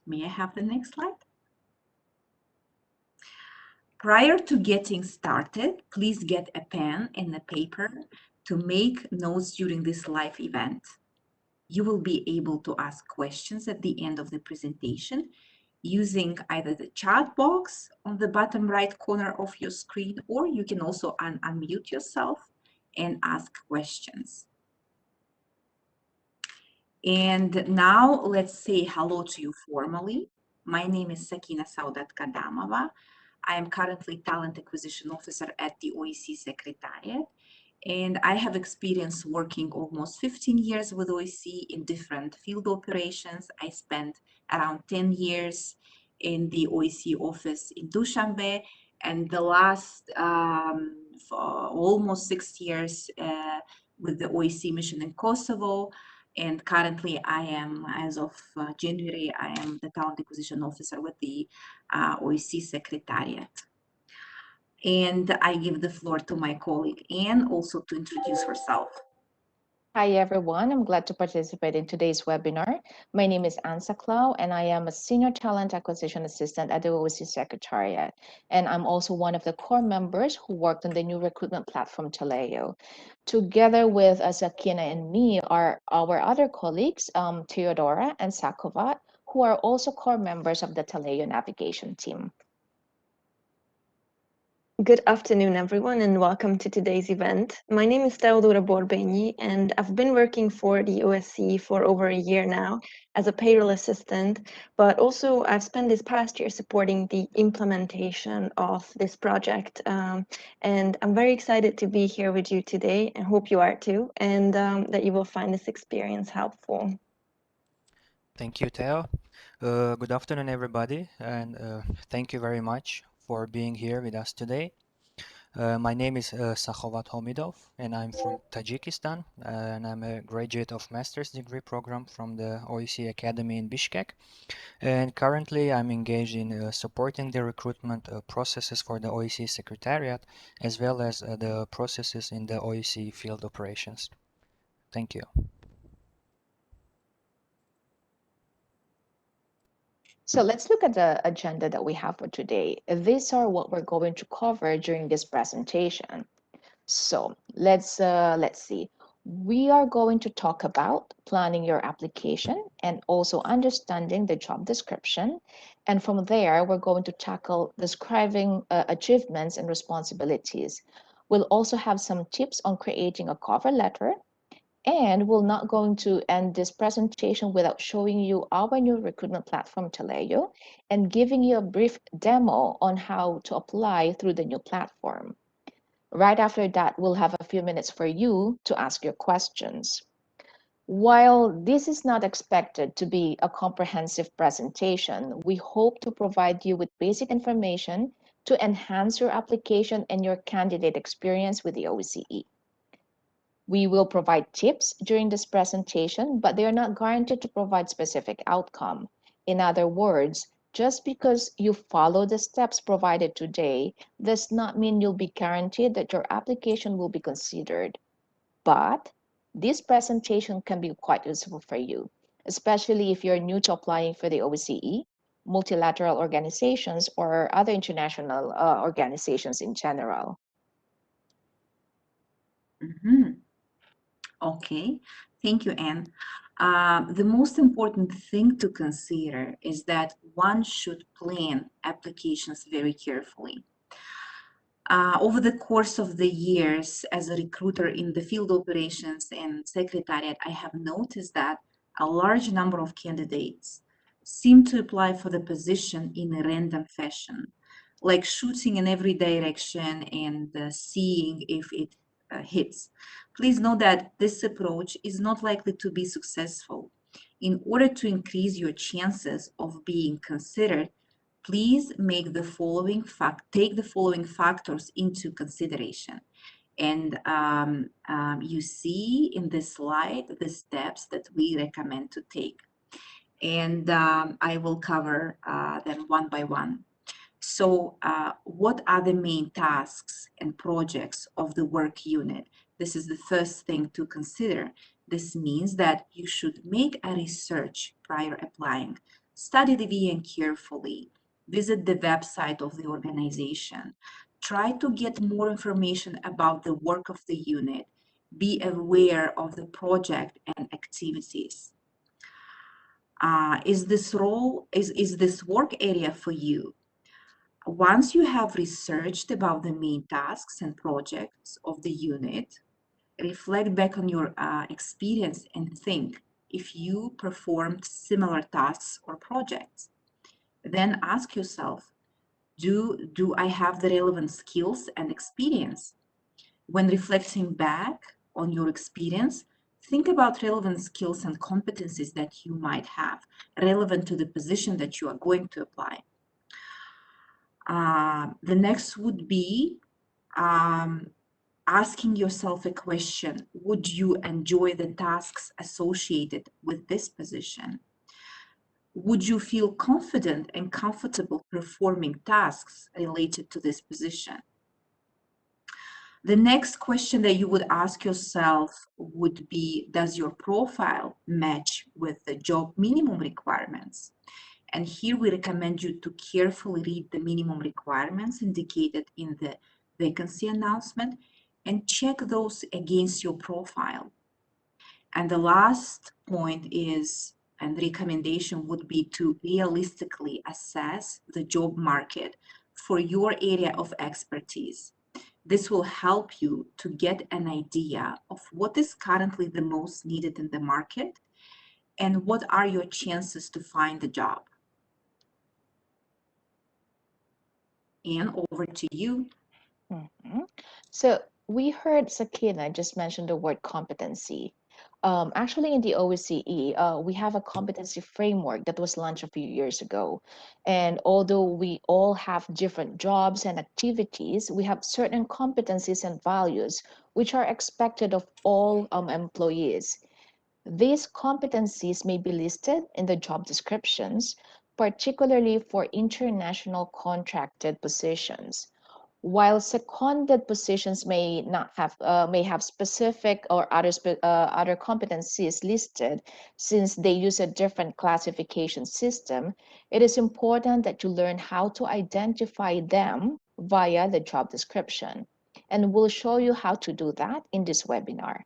May I have the next slide? Prior to getting started, please get a pen and a paper to make notes during this live event. You will be able to ask questions at the end of the presentation using either the chat box on the bottom right corner of your screen, or you can also unmute yourself and ask questions. And now let's say hello to you formally. My name is Sakina Saudat Kadamova. I am currently Talent Acquisition Officer at the OSCE Secretariat, and I have experience working almost 15 years with OSCE in different field operations. I spent around 10 years in the OSCE office in Dushanbe, and the last for almost 6 years with the OSCE mission in Kosovo. And currently I am, as of January, I am the Talent Acquisition Officer with the OSCE Secretariat. And I give the floor to my colleague Anne also to introduce herself. Hi, everyone. I'm glad to participate in today's webinar. My name is Ansa Clau, and I am a Senior Talent Acquisition Assistant at the OSCE Secretariat. And I'm also one of the core members who worked on the new recruitment platform, Taleo. Together with Sakina and me are our other colleagues, Theodora and Sakovat, who are also core members of the Taleo navigation team. Good afternoon, everyone, and welcome to today's event. My name is Teodora Borbeni, and I've been working for the OSCE for over a year now as a payroll assistant, but also I've spent this past year supporting the implementation of this project. And I'm very excited to be here with you today, and hope you are too, and that you will find this experience helpful. Thank you, Theo. Good afternoon, everybody, and thank you very much for being here with us today. My name is Sakhovat Homidov, and I'm from Tajikistan, and I'm a graduate of master's degree program from the OSCE Academy in Bishkek. And currently, I'm engaged in supporting the recruitment processes for the OSCE Secretariat, as well as the processes in the OSCE field operations. Thank you. So let's look at the agenda that we have for today. These are what we're going to cover during this presentation. So let's see. We are going to talk about planning your application and also understanding the job description. And from there, we're going to tackle describing achievements and responsibilities. We'll also have some tips on creating a cover letter. And we're not going to end this presentation without showing you our new recruitment platform, Taleo, and giving you a brief demo on how to apply through the new platform. Right after that, we'll have a few minutes for you to ask your questions. While this is not expected to be a comprehensive presentation, we hope to provide you with basic information to enhance your application and your candidate experience with the OSCE. We will provide tips during this presentation, but they are not guaranteed to provide specific outcome. In other words, just because you follow the steps provided today does not mean you'll be guaranteed that your application will be considered. But this presentation can be quite useful for you, especially if you're new to applying for the OSCE, multilateral organizations, or other international organizations in general. Okay, thank you, Anne. The most important thing to consider is that one should plan applications very carefully. Over the course of the years as a recruiter in the field operations and secretariat, I have noticed that a large number of candidates seem to apply for the position in a random fashion, like shooting in every direction and seeing if it hits. Please note that this approach is not likely to be successful. In order to increase your chances of being considered, please take the following factors into consideration. And you see in this slide the steps that we recommend to take. And I will cover them one by one. So what are the main tasks and projects of the work unit? This is the first thing to consider. This means that you should make a research prior applying. Study the VN carefully. Visit the website of the organization. Try to get more information about the work of the unit. Be aware of the project and activities. Is this work area for you? Once you have researched about the main tasks and projects of the unit, reflect back on your experience and think if you performed similar tasks or projects. Then ask yourself, do I have the relevant skills and experience? When reflecting back on your experience, think about relevant skills and competencies that you might have relevant to the position that you are going to apply. The next would be asking yourself a question: would you enjoy the tasks associated with this position? Would you feel confident and comfortable performing tasks related to this position? The next question that you would ask yourself would be, does your profile match with the job minimum requirements? And here we recommend you to carefully read the minimum requirements indicated in the vacancy announcement and check those against your profile. And the last point is, and recommendation would be to realistically assess the job market for your area of expertise. This will help you to get an idea of what is currently the most needed in the market and what are your chances to find the job. And over to you. So we heard Sakina just mention the word competency. Actually, in the OSCE, we have a competency framework that was launched a few years ago. And although we all have different jobs and activities, we have certain competencies and values which are expected of all employees. These competencies may be listed in the job descriptions, particularly for international contracted positions. While seconded positions may have specific or other competencies listed, since they use a different classification system, it is important that you learn how to identify them via the job description. And we'll show you how to do that in this webinar.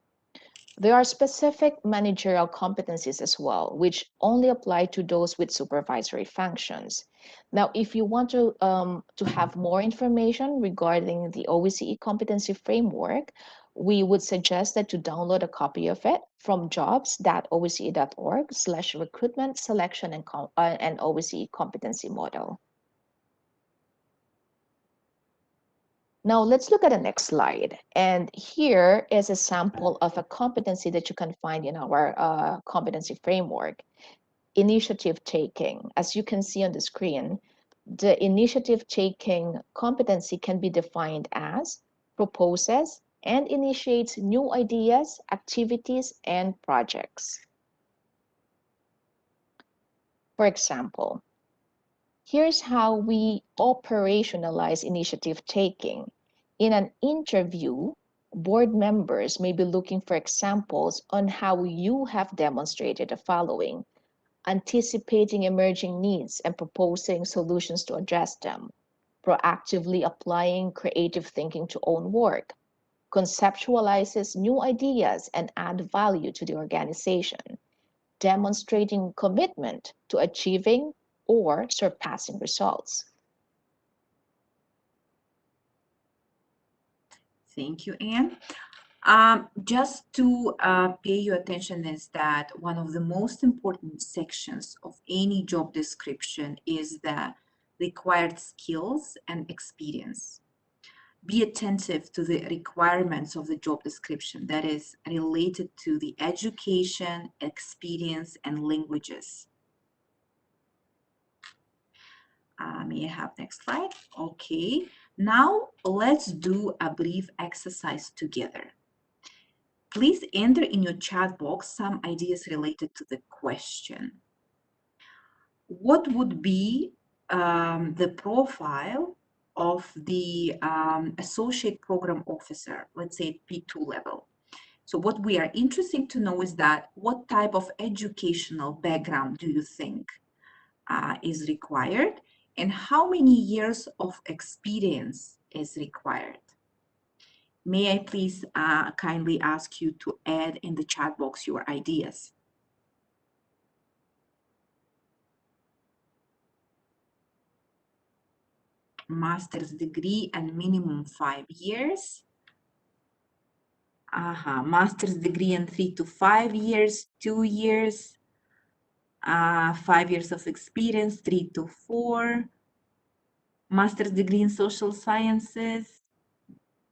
There are specific managerial competencies as well, which only apply to those with supervisory functions. Now, if you want to have more information regarding the OSCE competency framework, we would suggest that you download a copy of it from jobs.osce.org/recruitment selection and OSCE competency model. Now let's look at the next slide. And here is a sample of a competency that you can find in our competency framework. Initiative taking. As you can see on the screen, the initiative taking competency can be defined as proposes and initiates new ideas, activities, and projects. For example, here's how we operationalize initiative taking. In an interview, board members may be looking for examples on how you have demonstrated the following: anticipating emerging needs and proposing solutions to address them, proactively applying creative thinking to own work, conceptualizes new ideas and add value to the organization, demonstrating commitment to achieving or surpassing results. Thank you, Anne. Just to pay your attention is that one of the most important sections of any job description is the required skills and experience. Be attentive to the requirements of the job description that is related to the education, experience, and languages. May I have next slide? Okay, now let's do a brief exercise together. Please enter in your chat box some ideas related to the question. What would be the profile of the associate program officer, let's say P2 level? So what we are interested to know is that what type of educational background do you think is required, and how many years of experience is required? May I please kindly ask you to add in the chat box your ideas? Master's degree and minimum 5 years. Master's degree in 3 to 5 years, 2 years, 5 years of experience, 3 to 4. Master's degree in social sciences,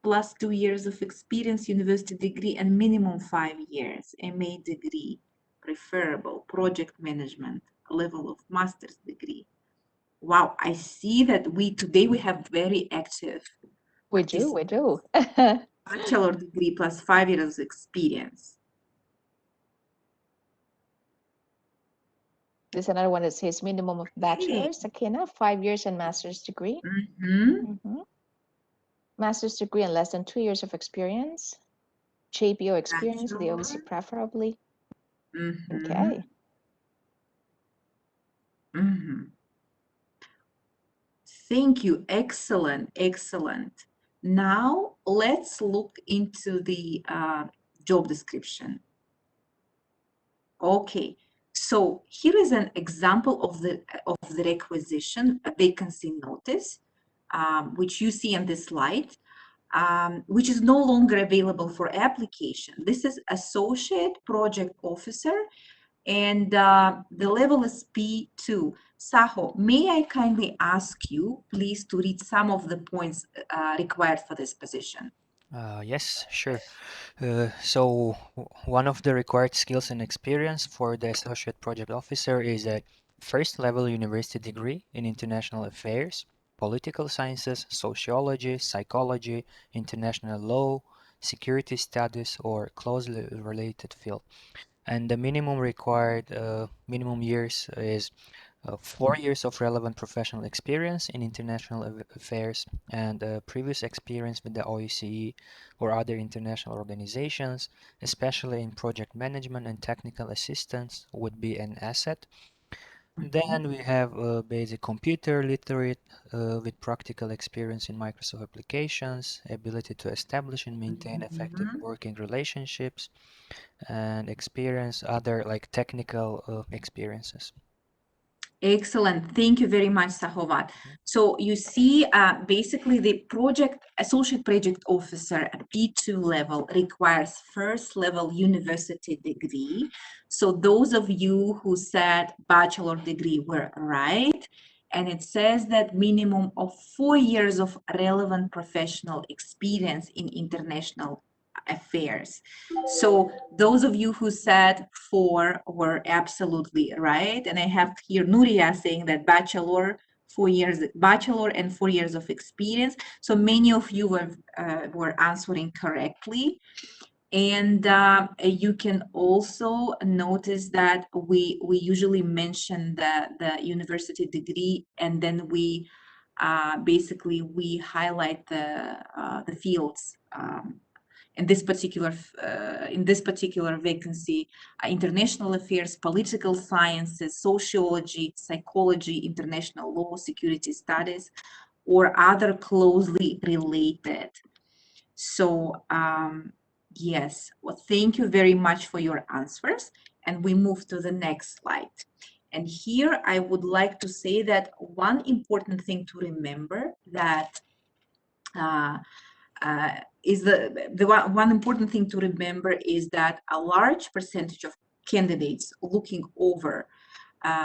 plus 2 years of experience, university degree, and minimum 5 years, MA degree, preferable, project management, level of master's degree. Wow, I see that today we have very active We do. bachelor degree plus 5 years experience. There's another one that says minimum of bachelor's, Sakina, 5 years and master's degree. Master's degree and less than 2 years of experience. JPO experience, the OSCE preferably. Okay. Thank you. Excellent, excellent. Now let's look into the job description. Okay, so here is an example of the requisition, a vacancy notice, which you see on this slide, which is no longer available for application. This is associate project officer, and the level is P2. Saho, may I kindly ask you, please, to read some of the points required for this position? Yes, sure. So one of the required skills and experience for the associate project officer is a first level university degree in international affairs, political sciences, sociology, psychology, international law, security studies, or closely related field. And the minimum required minimum years is 4 years of relevant professional experience in international affairs and previous experience with the OSCE or other international organizations, especially in project management and technical assistance, would be an asset. Then we have basic computer literate with practical experience in Microsoft applications, ability to establish and maintain effective working relationships, and experience other like technical experiences. Excellent. Thank you very much, Sahovat. So you see, basically the associate project officer at P2 level requires first level university degree. So those of you who said bachelor degree were right. And it says that minimum of 4 years of relevant professional experience in international affairs. So those of you who said 4 were absolutely right. And I have here Nuria saying that bachelor and 4 years of experience. So many of you were answering correctly. And you can also notice that we usually mention the university degree, and then we basically we highlight the fields. In this particular vacancy, international affairs, political sciences, sociology, psychology, international law, security studies, or other closely related. So yes, well, thank you very much for your answers. And we move to the next slide. And here I would like to say that one important thing to remember that is one important thing to remember is that a large percentage of candidates looking over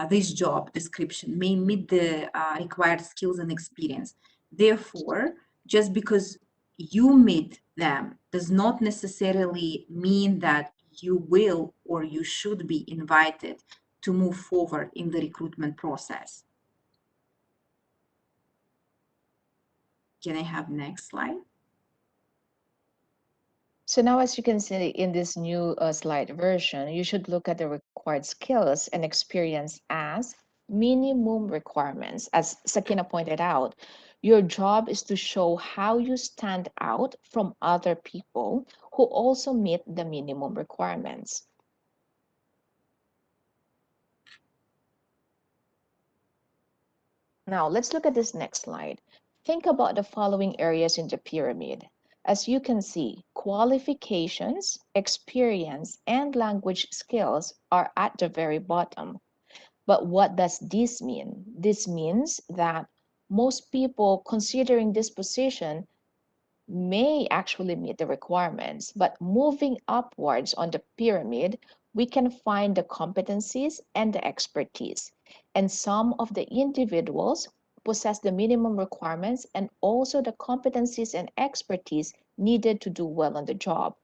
this job description may meet the required skills and experience. Therefore, just because you meet them does not necessarily mean that you will or you should be invited to move forward in the recruitment process. Can I have next slide? So now, as you can see in this new slide version, you should look at the required skills and experience as minimum requirements. As Sakina pointed out, your job is to show how you stand out from other people who also meet the minimum requirements. Now, let's look at this next slide. Think about the following areas in the pyramid. As you can see, qualifications, experience, and language skills are at the very bottom. But what does this mean? This means that most people considering this position may actually meet the requirements, but moving upwards on the pyramid, we can find the competencies and the expertise. And some of the individuals possess the minimum requirements and also the competencies and expertise needed to do well on the job.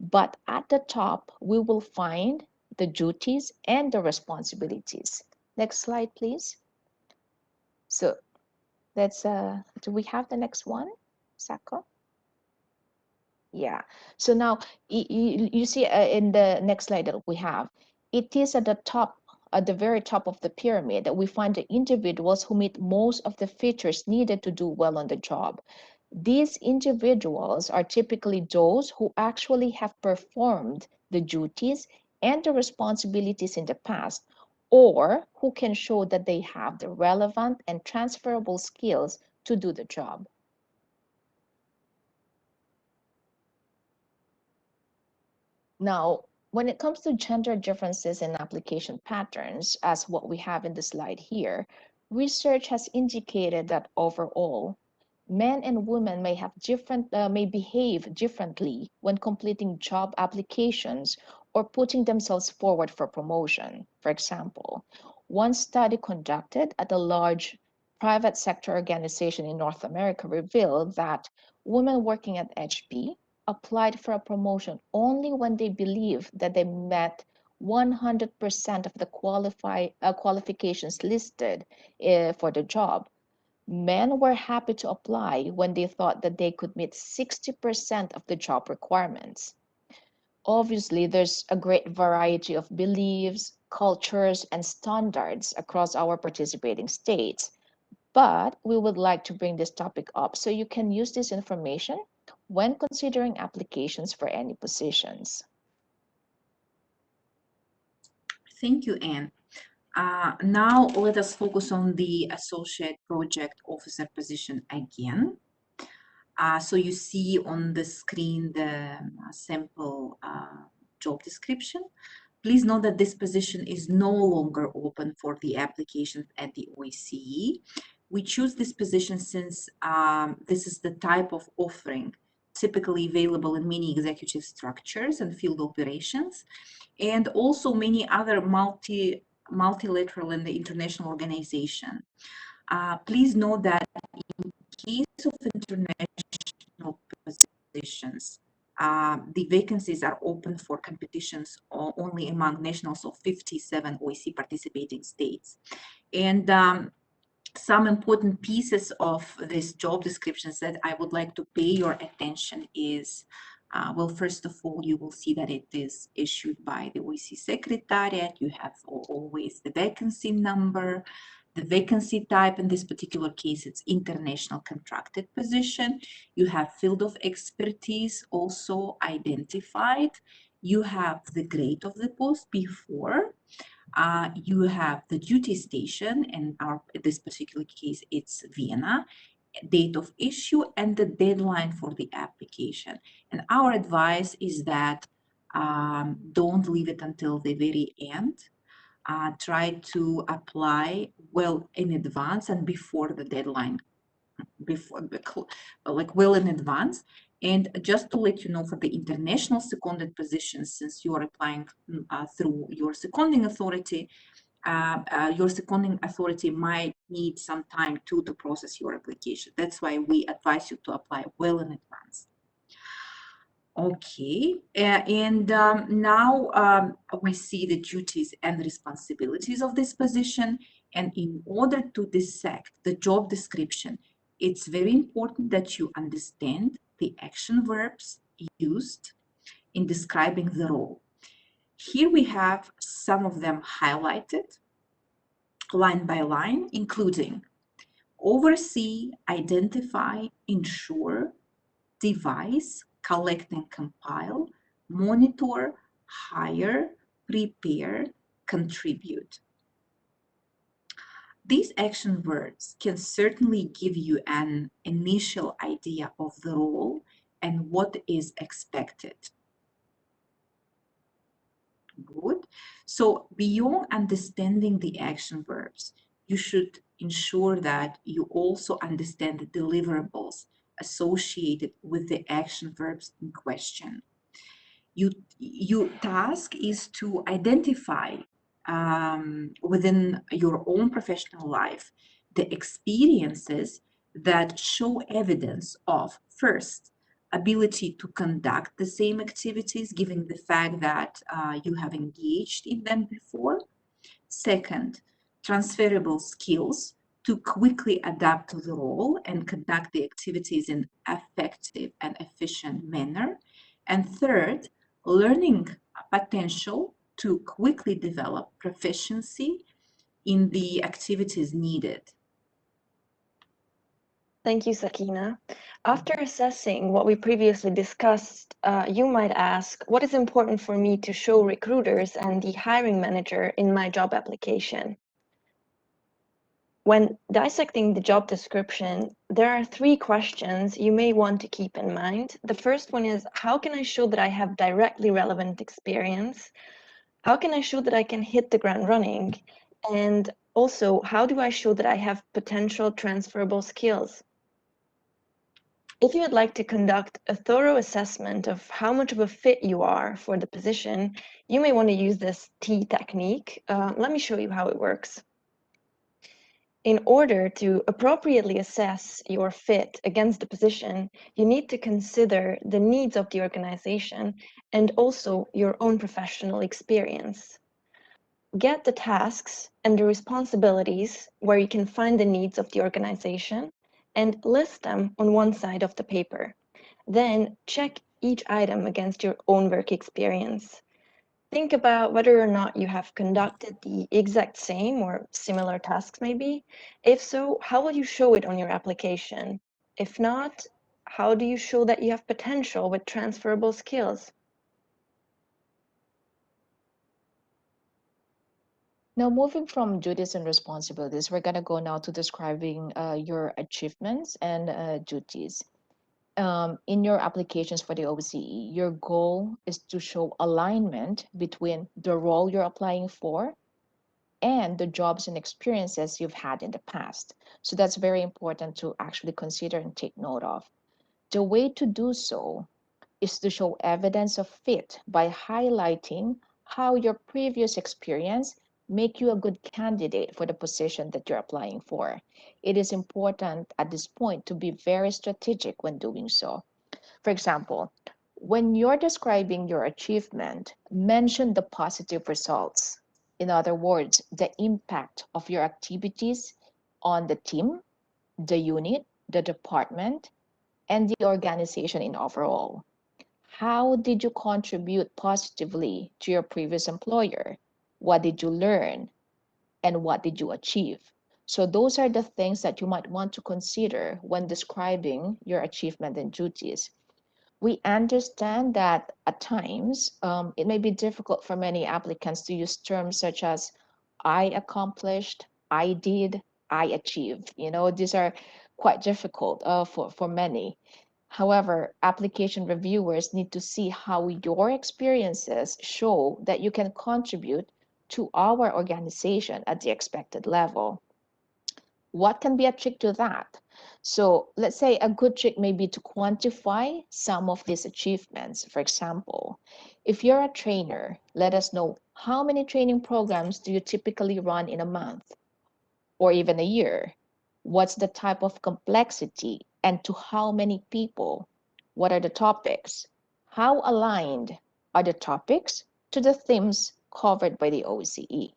But at the top, we will find the duties and the responsibilities. Next slide, please. So do we have the next one, Sako? Yeah. So now you see in the next slide that we have, it is at the top, at the very top of the pyramid that we find the individuals who meet most of the features needed to do well on the job. These individuals are typically those who actually have performed the duties and the responsibilities in the past, or who can show that they have the relevant and transferable skills to do the job. Now, when it comes to gender differences in application patterns, as what we have in the slide here, research has indicated that overall, men and women may behave differently when completing job applications or putting themselves forward for promotion. For example, one study conducted at a large private sector organization in North America revealed that women working at HP applied for a promotion only when they believed that they met 100% of the qualifications listed for the job. Men were happy to apply when they thought that they could meet 60% of the job requirements. Obviously, there's a great variety of beliefs, cultures, and standards across our participating states. But we would like to bring this topic up so you can use this information when considering applications for any positions. Thank you, Anne. Now let us focus on the associate project officer position again. So you see on the screen the sample job description. Please note that this position is no longer open for the applications at the OSCE. We choose this position since this is the type of offering typically available in many executive structures and field operations, and also many other multilateral and international organizations. Please note that in case of international positions, the vacancies are open for competitions only among nationals of 57 OSCE participating states. And some important pieces of this job descriptions that I would like to pay your attention is, well, first of all, you will see that it is issued by the OSCE Secretariat. You have always the vacancy number, the vacancy type. In this particular case, it's international contracted position. You have field of expertise also identified. You have the grade of the post before. You have the duty station, and in this particular case, it's Vienna, date of issue, and the deadline for the application. And our advice is that don't leave it until the very end. Try to apply well in advance and before the deadline, like well in advance. And just to let you know, for the international seconded positions, since you are applying through your seconding authority, your seconding authority might need some time to process your application. That's why we advise you to apply well in advance. Okay, and now we see the duties and responsibilities of this position. And in order to dissect the job description, it's very important that you understand the action verbs used in describing the role. Here we have some of them highlighted line by line, including oversee, identify, ensure, devise, collect and compile, monitor, hire, prepare, contribute. These action verbs can certainly give you an initial idea of the role and what is expected. Good. So beyond understanding the action verbs, you should ensure that you also understand the deliverables associated with the action verbs in question. Your task is to identify within your own professional life the experiences that show evidence of, first, ability to conduct the same activities given the fact that you have engaged in them before. Second, transferable skills to quickly adapt to the role and conduct the activities in effective and efficient manner. And third, learning potential to quickly develop proficiency in the activities needed. Thank you, Sakina. After assessing what we previously discussed, you might ask, what is important for me to show recruiters and the hiring manager in my job application? When dissecting the job description, there are 3 questions you may want to keep in mind. The first one is, how can I show that I have directly relevant experience? How can I show that I can hit the ground running? And also, how do I show that I have potential transferable skills? If you would like to conduct a thorough assessment of how much of a fit you are for the position, you may want to use this T technique. Let me show you how it works. In order to appropriately assess your fit against the position, you need to consider the needs of the organization and also your own professional experience. Get the tasks and the responsibilities where you can find the needs of the organization and list them on one side of the paper. Then check each item against your own work experience. Think about whether or not you have conducted the exact same or similar tasks maybe. If so, how will you show it on your application? If not, how do you show that you have potential with transferable skills? Now, moving from duties and responsibilities, we're going to go now to describing your achievements and duties. In your applications for the OSCE, your goal is to show alignment between the role you're applying for and the jobs and experiences you've had in the past. So that's very important to actually consider and take note of. The way to do so is to show evidence of fit by highlighting how your previous experience make you a good candidate for the position that you're applying for. It is important at this point to be very strategic when doing so. For example, when you're describing your achievement, mention the positive results. In other words, the impact of your activities on the team, the unit, the department, and the organization in overall. How did you contribute positively to your previous employer? What did you learn? And what did you achieve? So those are the things that you might want to consider when describing your achievement and duties. We understand that at times it may be difficult for many applicants to use terms such as I accomplished, I did, I achieved. You know, these are quite difficult for many. However, application reviewers need to see how your experiences show that you can contribute to our organization at the expected level. What can be a trick to that? So let's say a good trick may be to quantify some of these achievements. For example, if you're a trainer, let us know how many training programs do you typically run in a month or even a year? What's the type of complexity and to how many people? What are the topics? How aligned are the topics to the themes covered by the OSCE?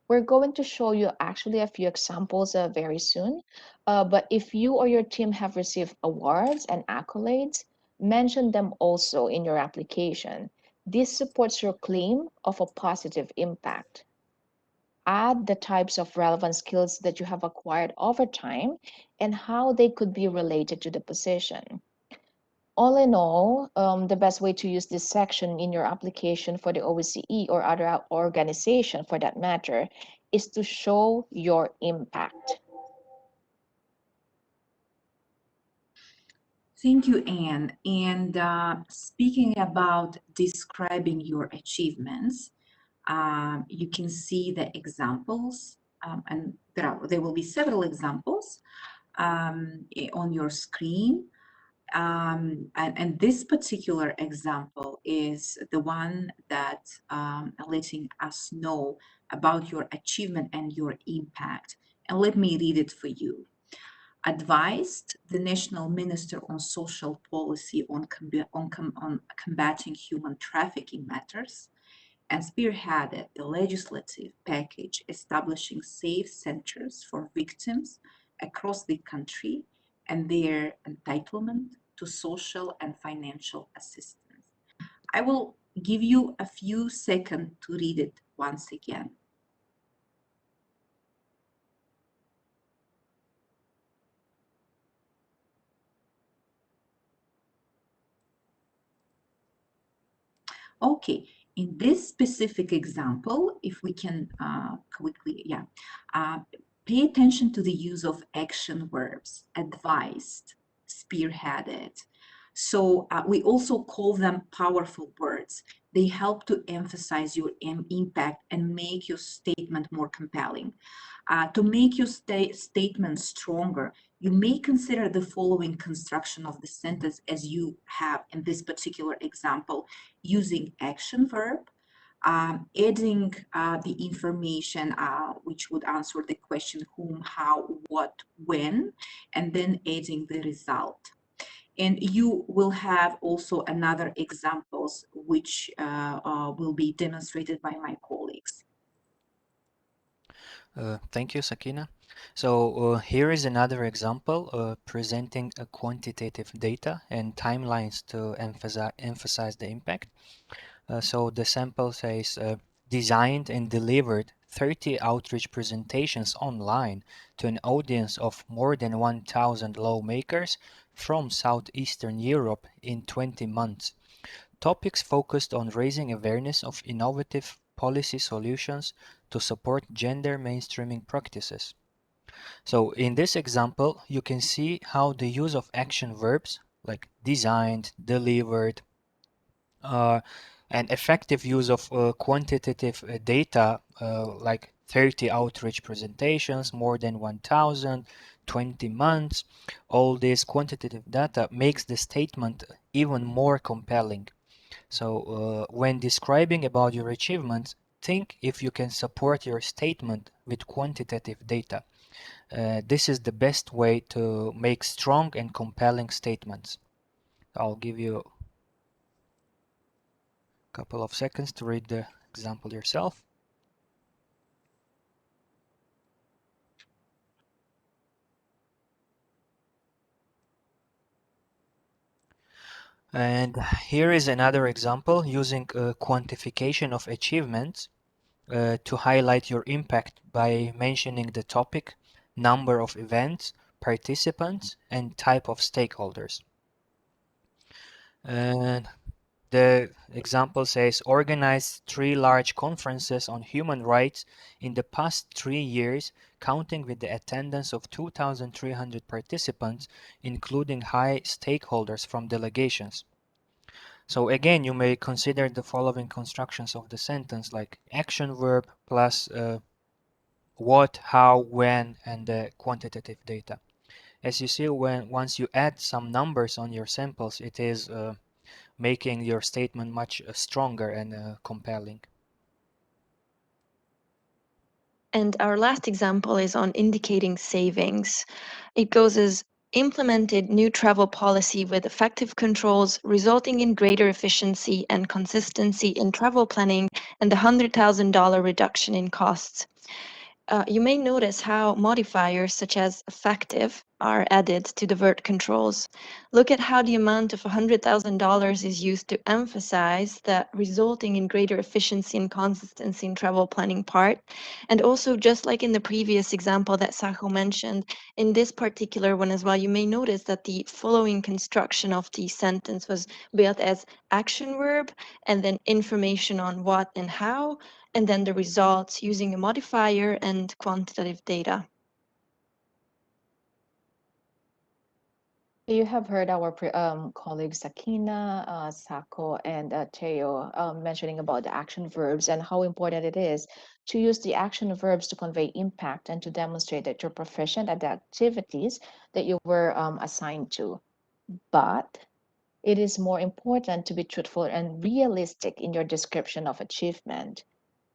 We're going to show you actually a few examples very soon. But if you or your team have received awards and accolades, mention them also in your application. This supports your claim of a positive impact. Add the types of relevant skills that you have acquired over time and how they could be related to the position. All in all, the best way to use this section in your application for the OSCE or other organization for that matter is to show your impact. Thank you, Anne. And speaking about describing your achievements, you can see the examples, and there will be several examples on your screen. And this particular example is the one that letting us know about your achievement and your impact. And let me read it for you. Advised the National Minister on Social Policy on combating human trafficking matters and spearheaded the legislative package establishing safe centers for victims across the country and their entitlement to social and financial assistance. I will give you a few seconds to read it once again. Okay, in this specific example, if we can quickly, pay attention to the use of action verbs, advised, spearheaded. So we also call them powerful words. They help to emphasize your impact and make your statement more compelling. To make your statement stronger, you may consider the following construction of the sentence as you have in this particular example, using action verb, adding the information which would answer the question whom, how, what, when, and then adding the result. And you will have also another examples which will be demonstrated by my colleagues. Thank you, Sakina. So here is another example presenting a quantitative data and timelines to emphasize the impact. So the sample says designed and delivered 30 outreach presentations online to an audience of more than 1,000 lawmakers from Southeastern Europe in 20 months. Topics focused on raising awareness of innovative policy solutions to support gender mainstreaming practices. So in this example, you can see how the use of action verbs like designed, delivered, and effective use of quantitative data like 30 outreach presentations, more than 1,000, 20 months, all this quantitative data makes the statement even more compelling. So when describing about your achievements, think if you can support your statement with quantitative data. This is the best way to make strong and compelling statements. I'll give you a couple of seconds to read the example yourself. And here is another example using quantification of achievements to highlight your impact by mentioning the topic, number of events, participants, and type of stakeholders. And the example says organized 3 large conferences on human rights in the past 3 years, counting with the attendance of 2,300 participants, including high stakeholders from delegations. So again, you may consider the following constructions of the sentence like action verb plus what, how, when, and the quantitative data. As you see, once you add some numbers on your samples, it is making your statement much stronger and compelling. And our last example is on indicating savings. It goes as implemented new travel policy with effective controls resulting in greater efficiency and consistency in travel planning and the $100,000 reduction in costs. You may notice how modifiers such as effective are added to the vert controls. Look at how the amount of $100,000 is used to emphasize that resulting in greater efficiency and consistency in travel planning part. And also, just like in the previous example that Saho mentioned, in this particular one as well, you may notice that the following construction of the sentence was built as action verb and then information on what and how, and then the results using a modifier and quantitative data. You have heard our colleagues Sakina, Sako, and Teo mentioning about the action verbs and how important it is to use the action verbs to convey impact and to demonstrate that you're proficient at the activities that you were assigned to. But it is more important to be truthful and realistic in your description of achievement.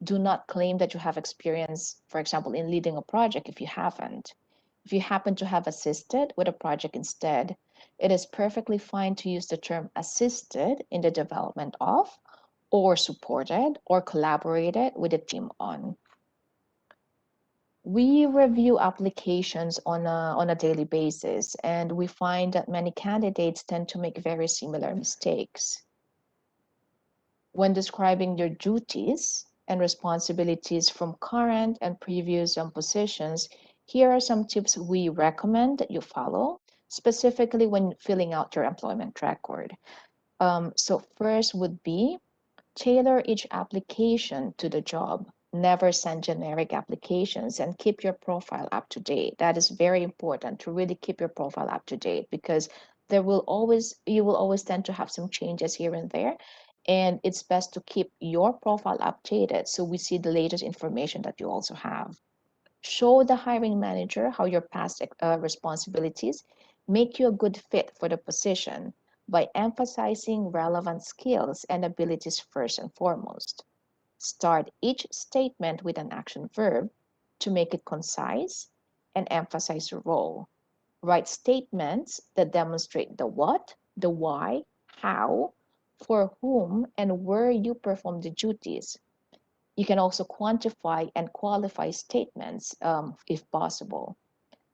Do not claim that you have experience, for example, in leading a project if you haven't. If you happen to have assisted with a project instead, it is perfectly fine to use the term assisted in the development of, or supported, or collaborated with a team on. We review applications on a daily basis, and we find that many candidates tend to make very similar mistakes. When describing your duties and responsibilities from current and previous positions, here are some tips we recommend that you follow, specifically when filling out your employment record. So first would be tailor each application to the job. Never send generic applications and keep your profile up to date. That is very important to really keep your profile up to date because you will always tend to have some changes here and there. And it's best to keep your profile updated so we see the latest information that you also have. Show the hiring manager how your past responsibilities make you a good fit for the position by emphasizing relevant skills and abilities first and foremost. Start each statement with an action verb to make it concise and emphasize your role. Write statements that demonstrate the what, the why, how, for whom, and where you perform the duties. You can also quantify and qualify statements if possible.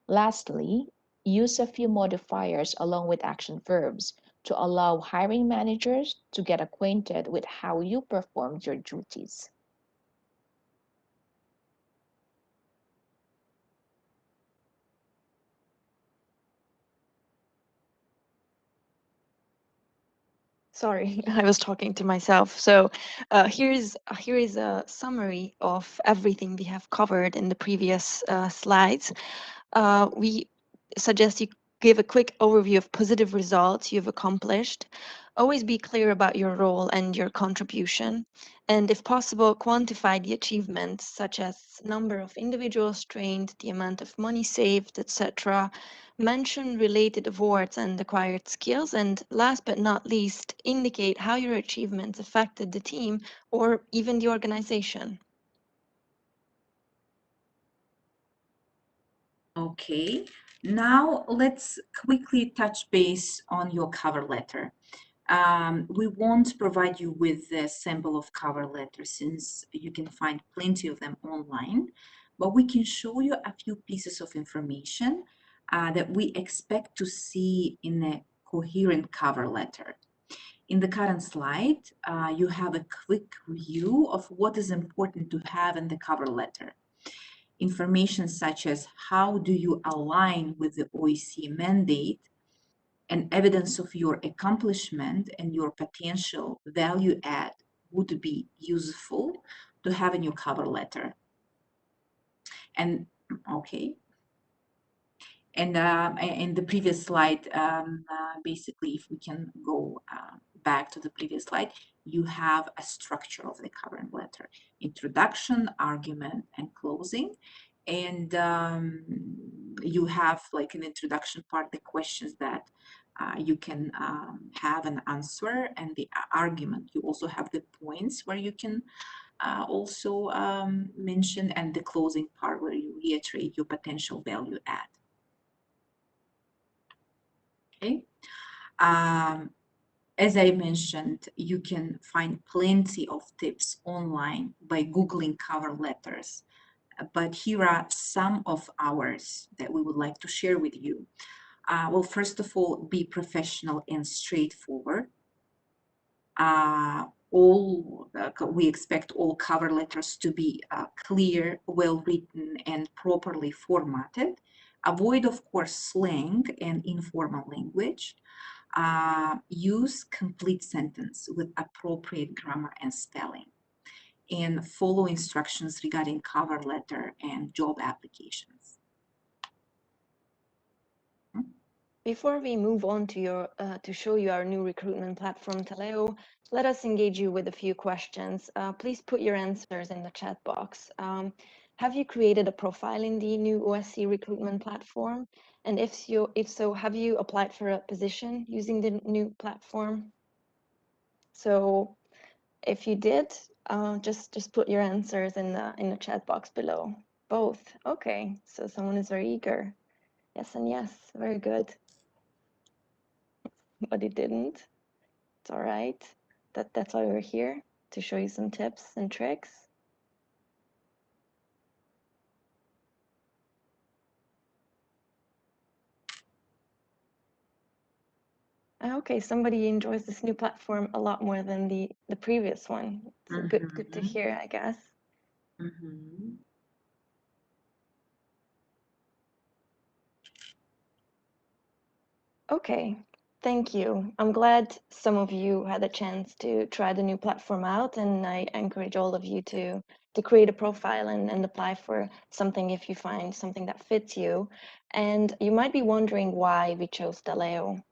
Lastly, use a few modifiers along with action verbs to allow hiring managers to get acquainted with how you performed your duties. Sorry, I was talking to myself. So here is a summary of everything we have covered in the previous slides. We suggest you give a quick overview of positive results you've accomplished. Always be clear about your role and your contribution. And if possible, quantify the achievements such as number of individuals trained, the amount of money saved, etc. Mention related awards and acquired skills. And last but not least, indicate how your achievements affected the team or even the organization. Okay, now let's quickly touch base on your cover letter. We won't provide you with a sample of cover letters since you can find plenty of them online, but we can show you a few pieces of information that we expect to see in a coherent cover letter. In the current slide, you have a quick review of what is important to have in the cover letter. Information such as how do you align with the OSCE mandate and evidence of your accomplishment and your potential value add would be useful to have in your cover letter. And okay. And in the previous slide, basically, if we can go back to the previous slide, you have a structure of the cover letter: introduction, argument, and closing. And you have, like, an introduction part, the questions that you can have an answer, and the argument. You also have the points where you can also mention, and the closing part where you reiterate your potential value add. Okay. As I mentioned, you can find plenty of tips online by Googling cover letters. but here are some of ours that we would like to share with you. Well, first of all, be professional and straightforward. We expect all cover letters to be clear, well written, and properly formatted. Avoid, of course, slang and informal language. Use complete sentence with appropriate grammar and spelling, and follow instructions regarding cover letter and job applications. Before we move on to show you our new recruitment platform, Taleo, let us engage you with a few questions. Please put your answers in the chat box. Have you created a profile in the new OSCE recruitment platform? And if so, have you applied for a position using the new platform? So if you did, just put your answers in the chat box below. Both. Okay, so someone is very eager. Yes and yes, very good. But it didn't. It's all right. That's why we're here, to show you some tips and tricks. Okay, somebody enjoys this new platform a lot more than the previous one. So good to hear, I guess. Okay, thank you. I'm glad some of you had a chance to try the new platform out, and I encourage all of you to create a profile and apply for something if you find something that fits you. And you might be wondering why we chose Taleo.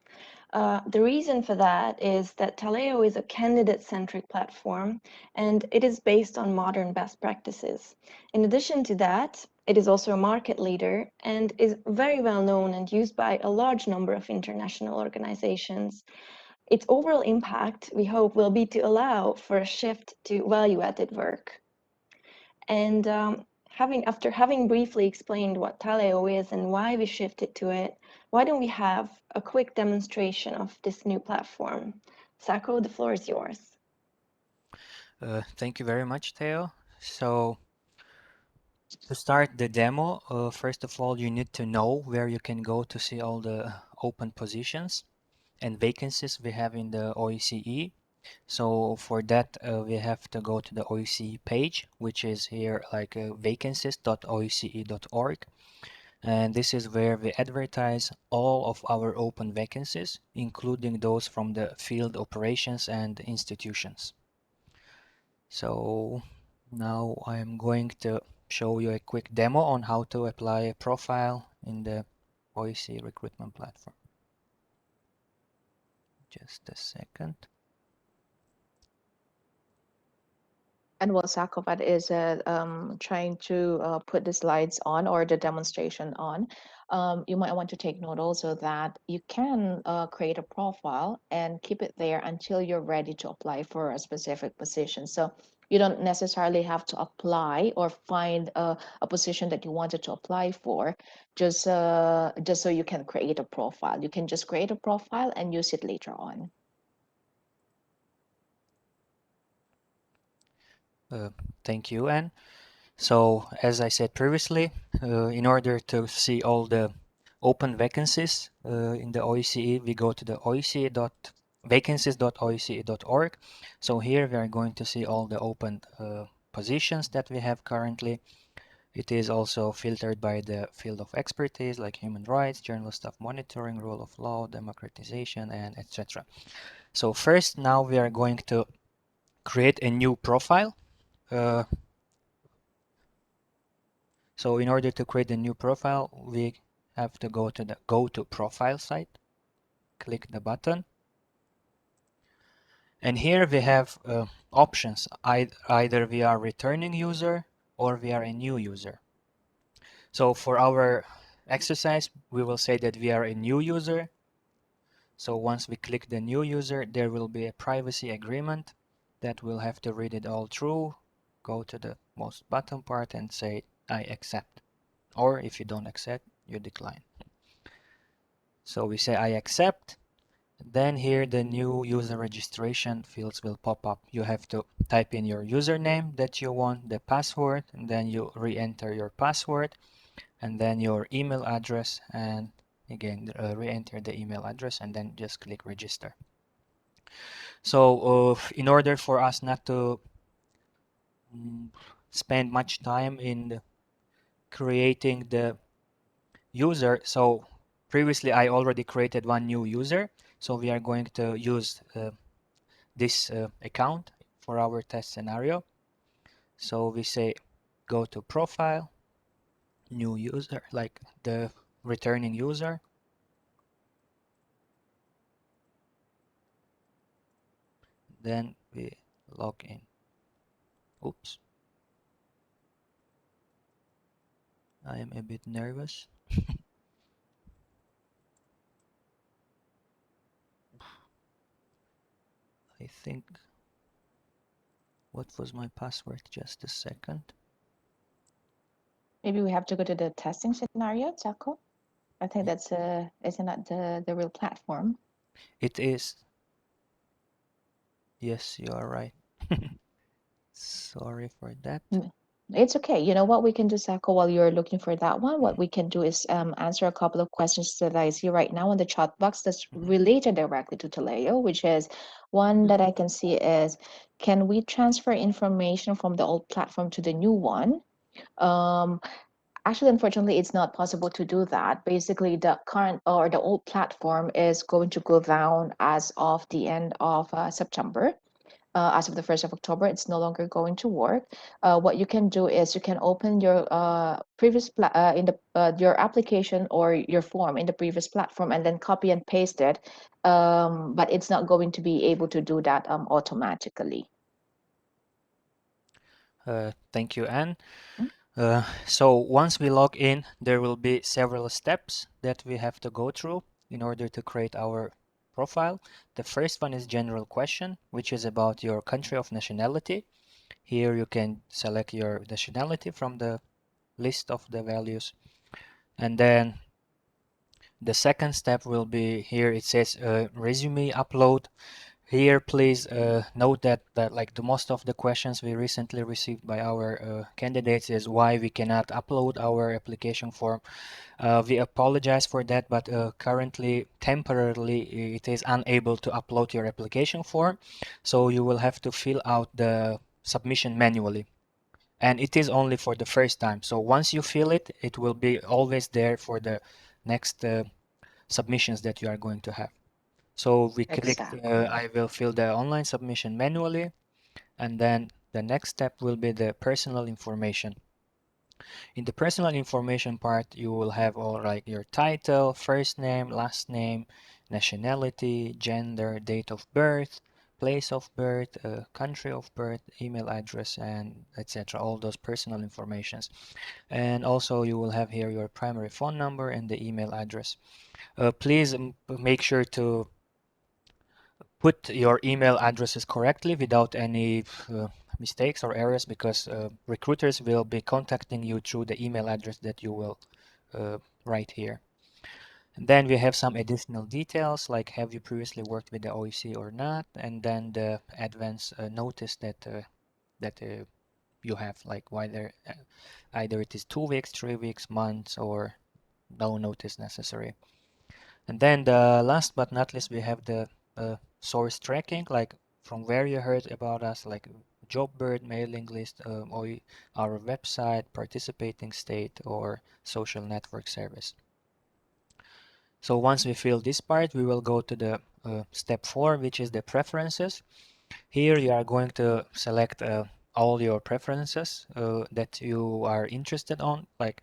The reason for that is that Taleo is a candidate-centric platform, and it is based on modern best practices. In addition to that, it is also a market leader and is very well known and used by a large number of international organizations. Its overall impact, we hope, will be to allow for a shift to value-added work. And after having briefly explained what Taleo is and why we shifted to it, why don't we have a quick demonstration of this new platform? Sako, the floor is yours. Thank you very much, Theo. So to start the demo, first of all, you need to know where you can go to see all the open positions and vacancies we have in the OSCE. So for that, we have to go to the OSCE page, which is here like vacancies.osce.org. And this is where we advertise all of our open vacancies, including those from the field operations and institutions. So now I'm going to show you a quick demo on how to apply a profile in the OSCE recruitment platform. Just a second. And while Sakovat is trying to put the slides on or the demonstration on, you might want to take note also that you can create a profile and keep it there until you're ready to apply for a specific position. So you don't necessarily have to apply or find a position that you wanted to apply for just so you can create a profile. You can just create a profile and use it later on. Thank you, Anne. So as I said previously, in order to see all the open vacancies in the OSCE, we go to the vacancies.osce.org. So here we are going to see all the open positions that we have currently. It is also filtered by the field of expertise like human rights, journal staff monitoring, rule of law, democratization, and etc. So first, now we are going to create a new profile. So in order to create a new profile, we have to go to the Go to Profile site, click the button, and here we have options. Either we are returning user or we are a new user. So for our exercise, we will say that we are a new user. So once we click the new user, there will be a privacy agreement that we'll have to read it all through, go to the most bottom part and say, I accept. Or if you don't accept, you decline. So we say I accept, Then here the new user registration fields will pop up. You have to type in your username that you want, the password, and then you re-enter your password, and then your email address, and again re-enter the email address, and then just click register. So in order for us not to spend much time in creating the user, so previously I already created one new user, so we are going to use this account for our test scenario. So we say go to profile, new user, like the returning user. Then we log in. Oops. I am a bit nervous. I think, what was my password? Just a second. Maybe we have to go to the testing scenario, Taco. I think that's isn't that the real platform? It is. Yes, you are right. Sorry for that. It's okay. You know what we can do, Sako, while you're looking for that one? What we can do is answer a couple of questions that I see right now in the chat box that's related directly to Taleo, which is one that I can see is, can we transfer information from the old platform to the new one? Actually, unfortunately, it's not possible to do that. Basically, the current or the old platform is going to go down as of the end of September. As of the 1st of October, it's no longer going to work. What you can do is you can open your previous in the your application or your form in the previous platform and then copy and paste it. But it's not going to be able to do that automatically. Thank you, Anne. So once we log in, there will be several steps that we have to go through in order to create our profile. The first one is general question, which is about your country of nationality. Here you can select your nationality from the list of the values. And then the second step will be here it says resume upload. Here, please note that like the most of the questions we recently received by our candidates is why we cannot upload our application form. We apologize for that, but currently, temporarily, it is unable to upload your application form. So you will have to fill out the submission manually. And it is only for the first time. So once you fill it, it will be always there for the next submissions that you are going to have. So we clicked, Exactly. I will fill the online submission manually, and then the next step will be the personal information. In the personal information part, you will have all like your title, first name, last name, nationality, gender, date of birth, place of birth, country of birth, email address, and etc. All those personal informations. And also you will have here your primary phone number and the email address. Please make sure to put your email addresses correctly without any mistakes or errors, because recruiters will be contacting you through the email address that you will write here. And then we have some additional details like have you previously worked with the OSCE or not, and then the advance notice that you have, like whether either it is 2 weeks, 3 weeks, months, or no notice necessary. And then the last but not least, we have the source tracking, like from where you heard about us, like job board, mailing list, or our website, participating state, or social network service. So once we fill this part, we will go to the step 4, which is the preferences. Here you are going to select all your preferences that you are interested on, like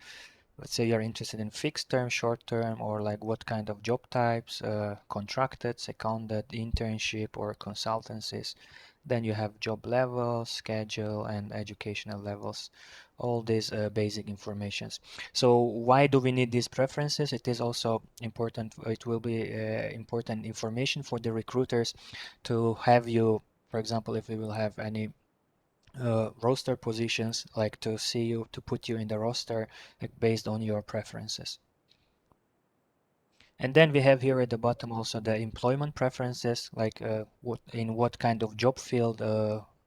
let's say you're interested in fixed term, short term, or like what kind of job types, contracted, seconded, internship, or consultancies. Then you have job levels, schedule, and educational levels, all these basic informations. So why do we need these preferences? It is also important, it will be important information for the recruiters to have you, for example, if we will have any roster positions, like to see you, to put you in the roster like based on your preferences. And then we have here at the bottom also the employment preferences, like what kind of job field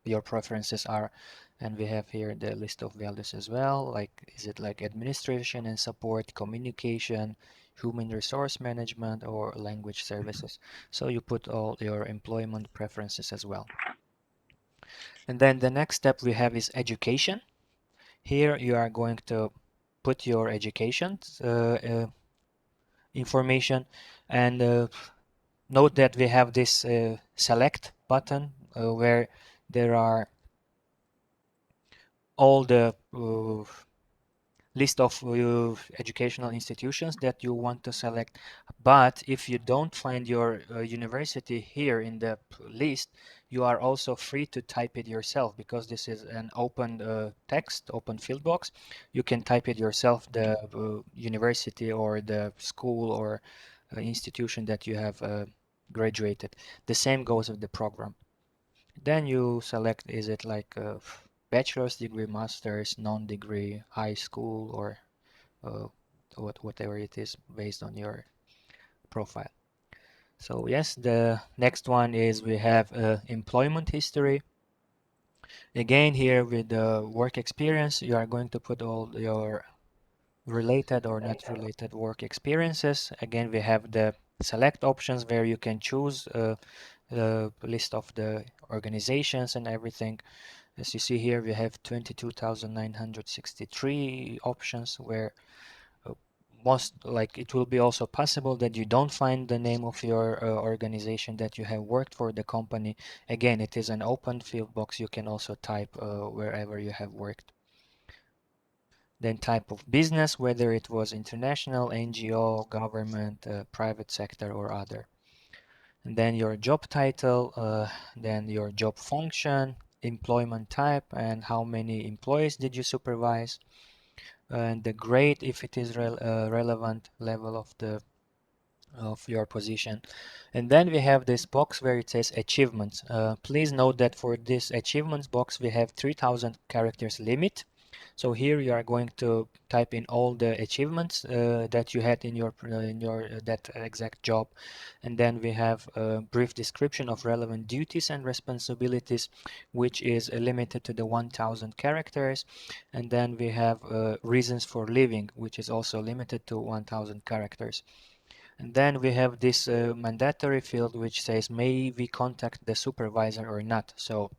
your preferences are. And we have here the list of values as well, like is it like administration and support, communication, human resource management, or language services. So you put all your employment preferences as well. And then the next step we have is education. Here you are going to put your education information, and note that we have this select button where there are all the list of educational institutions that you want to select. But if you don't find your university here in the list, you are also free to type it yourself, because this is an open text, open field box. You can type it yourself, the university or the school or institution that you have graduated. The same goes with the program. Then you select, is it like a bachelor's degree, master's, non-degree, high school, or uh, whatever it is based on your profile. So yes, the next one is we have employment history. Again, here with the work experience, you are going to put all your related or not related work experiences. Again, we have the select options where you can choose the list of the organizations and everything. As you see here, we have 22,963 options, where most like it will be also possible that you don't find the name of your organization that you have worked for, the company. Again, it is an open field box. You can also type wherever you have worked. Then type of business, whether it was international, NGO, government, private sector, or other. And then your job title, then your job function, employment type, and how many employees did you supervise, and the grade, if it is relevant, level of your position. And then we have this box where it says achievements. Please note that for this achievements box we have 3000 characters limit. So here you are going to type in all the achievements that you had in your that exact job. And then we have a brief description of relevant duties and responsibilities, which is limited to the 1000 characters. And then we have reasons for leaving, which is also limited to 1000 characters. And then we have this mandatory field which says, may we contact the supervisor or not? So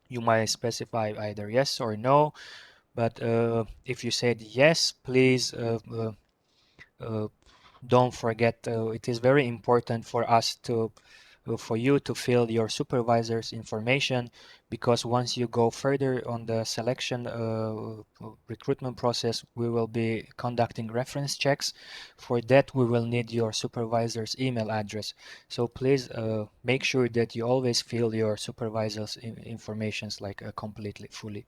you might specify either yes or no, but if you said yes, please uh, don't forget, it is very important for us to for you to fill your supervisor's information, because once you go further on the selection recruitment process, we will be conducting reference checks. For that, we will need your supervisor's email address. So please make sure that you always fill your supervisor's informations like completely, fully.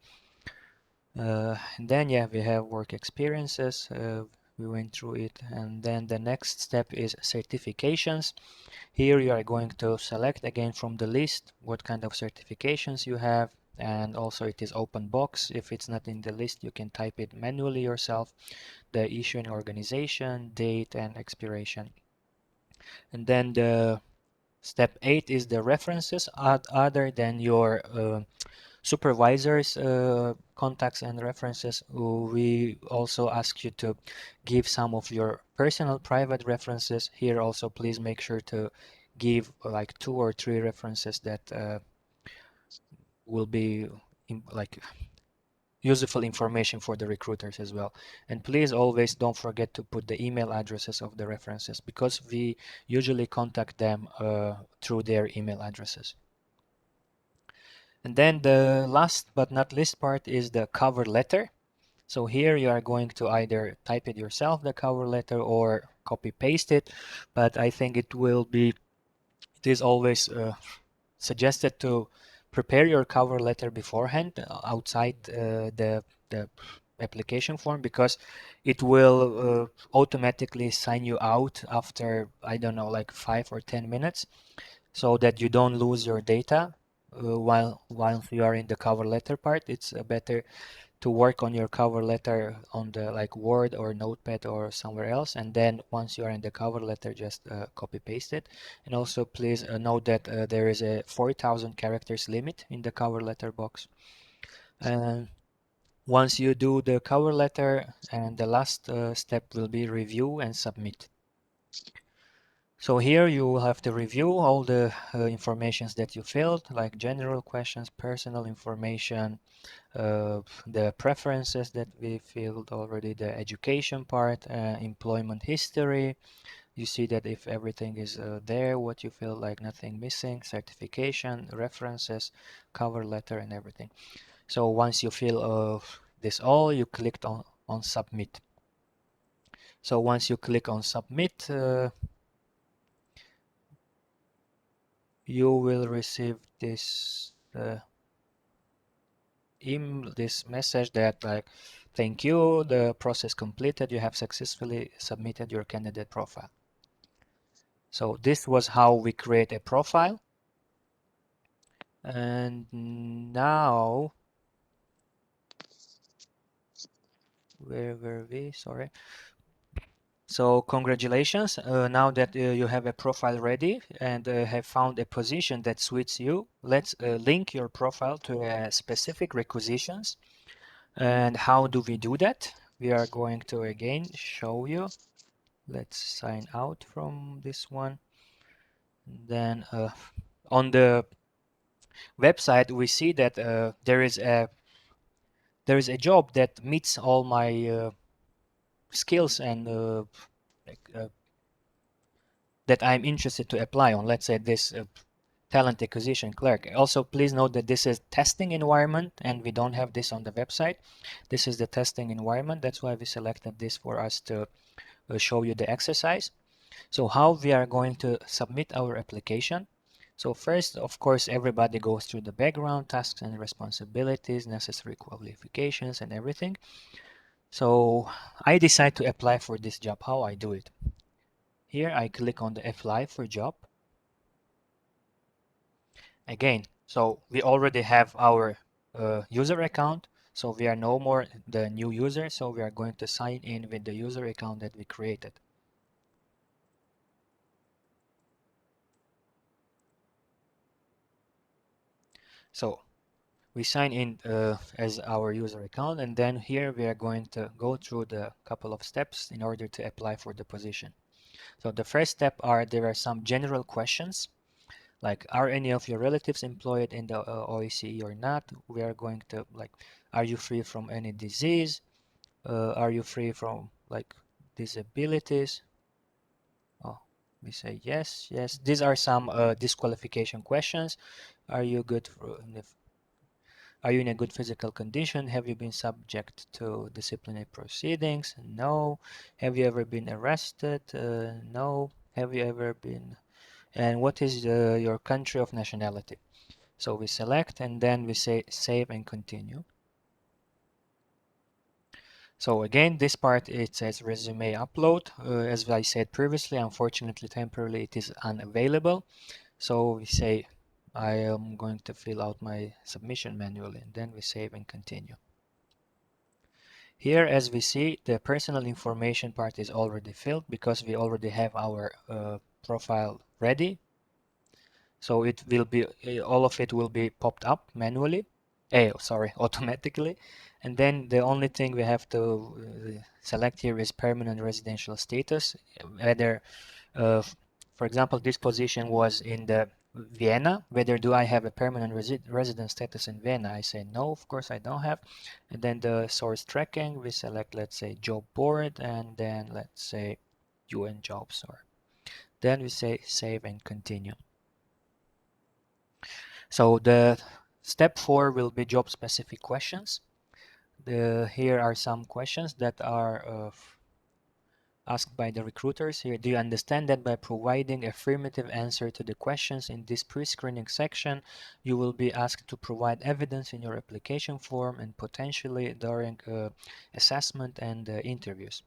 And then yeah, we have work experiences. We went through it, and then the next step is certifications. Here you are going to select again from the list what kind of certifications you have, and also it is open box. If it's not in the list, you can type it manually yourself, the issuing organization, date, and expiration. And then the step 8 is the references other than your supervisors contacts and references. We also ask you to give some of your personal private references. Here also please make sure to give like 2 or 3 references that will be like useful information for the recruiters as well. And please always don't forget to put the email addresses of the references, because we usually contact them through their email addresses. And then the last but not least part is the cover letter. So here you are going to either type it yourself, the cover letter, or copy paste it. But I think it is always suggested to prepare your cover letter beforehand outside the application form, because it will automatically sign you out after, I don't know, like 5 or 10 minutes, so that you don't lose your data while you are in the cover letter part. It's better to work on your cover letter on the like Word or Notepad or somewhere else, and then once you are in the cover letter, just copy paste it. And also please note that there is a 4,000 characters limit in the cover letter box. And once you do the cover letter, and the last step will be review and submit. So here you will have to review all the informations that you filled, like general questions, personal information, the preferences that we filled already, the education part, employment history. You see that if everything is there, what you feel like, nothing missing, certification, references, cover letter, and everything. So once you fill this all, you clicked on submit. So once you click on submit, you will receive this this message that like, thank you, the process completed, you have successfully submitted your candidate profile. So this was how we create a profile. And now, where were we? Sorry. So congratulations, now that you have a profile ready and have found a position that suits you, let's link your profile to specific requisitions. And how do we do that? We are going to again show you. Let's sign out from this one. Then on the website, we see that there is a job that meets all my skills and like, that I'm interested to apply on. Let's say this talent acquisition clerk. Also, please note that this is testing environment and we don't have this on the website. This is the testing environment. That's why we selected this for us to show you the exercise. So how we are going to submit our application. So first, of course, everybody goes through the background, tasks and responsibilities, necessary qualifications and everything. So I decide to apply for this job. How I do it? Here I click on the apply for job. Again, so we already have our user account. So we are no more the new user. So we are going to sign in with the user account that we created. So we sign in as our user account, and then here we are going to go through the couple of steps in order to apply for the position. So the first step there are some general questions like, are any of your relatives employed in the OSCE or not? We are going to like, are you free from any disease? Are you free from like disabilities? Oh, we say yes, yes. These are some disqualification questions. Are you good for, are you in a good physical condition? Have you been subject to disciplinary proceedings? No. Have you ever been arrested? No. Have you ever been? And what is your country of nationality? So we select and then we say save and continue. So again, this part, it says resume upload. As I said previously, unfortunately, temporarily it is unavailable. So we say I am going to fill out my submission manually, and then we save and continue. Here, as we see, the personal information part is already filled because we already have our profile ready. So it will be, all of it will be popped up manually, automatically. And then the only thing we have to select here is permanent residential status, whether, for example, this position was in the Vienna, whether do I have a permanent resident status in Vienna? I say no, of course I don't have. And then the source tracking, we select, let's say, job board, and then let's say UN jobs, or then we say save and continue. So the step 4 will be job specific questions. Here are some questions that are asked by the recruiters here. Do you understand that by providing affirmative answer to the questions in this pre-screening section, you will be asked to provide evidence in your application form and potentially during assessment and interviews?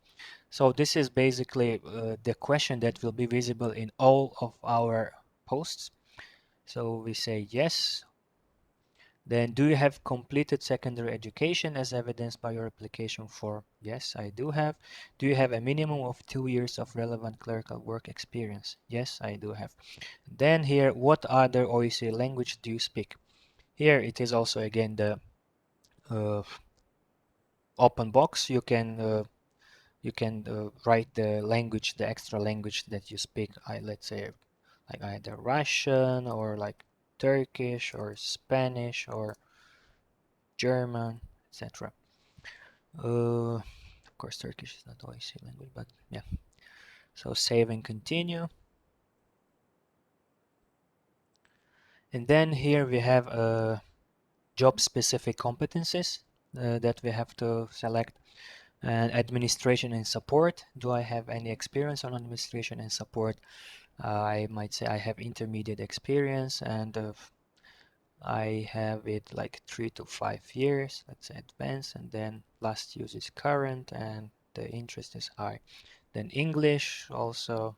So this is basically the question that will be visible in all of our posts. So we say yes. Then, do you have completed secondary education as evidenced by your application form? Yes, I do have. Do you have a minimum of 2 years of relevant clerical work experience? Yes, I do have. Then here, what other OSCE language do you speak? Here it is also again the uh, open box. You can write the language, the extra language that you speak. Let's say like either Russian or like Turkish or Spanish or German, etc. Of course, Turkish is not OSCE language, but yeah. So save and continue. And then here we have job-specific competencies that we have to select. And administration and support. Do I have any experience on administration and support? I might say I have intermediate experience, and I have it like 3 to 5 years. Let's say advanced, and then last use is current, and the interest is high. Then English also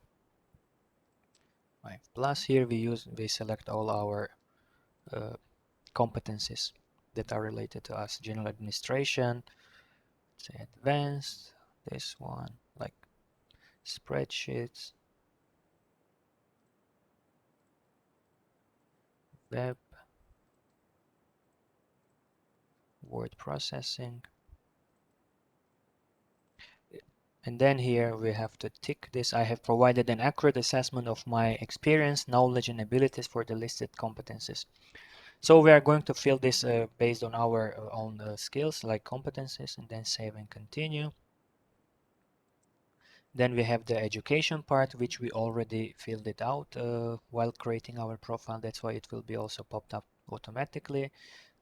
5 plus. Here we select all our uh, competencies that are related to us. General administration, say advanced. This one like spreadsheets, web, word processing. And then here we have to tick this. I have provided an accurate assessment of my experience, knowledge, and abilities for the listed competencies. So we are going to fill this based on our own skills, like competencies, and then save and continue. Then we have the education part, which we already filled it out while creating our profile. That's why it will be also popped up automatically.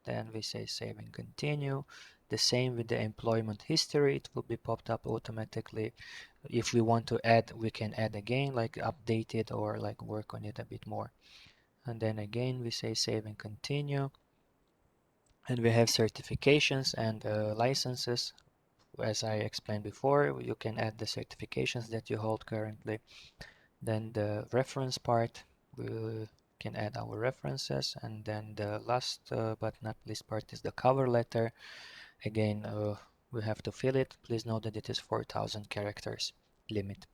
Then we say save and continue. The same with the employment history, it will be popped up automatically. If we want to add, we can add again, like update it or like work on it a bit more. And then again, we say save and continue. And we have certifications and licenses. As I explained before, you can add the certifications that you hold currently. Then the reference part, we can add our references. And then the last but not least part is the cover letter. Again, we have to fill it. Please note that it is 4,000 characters limit.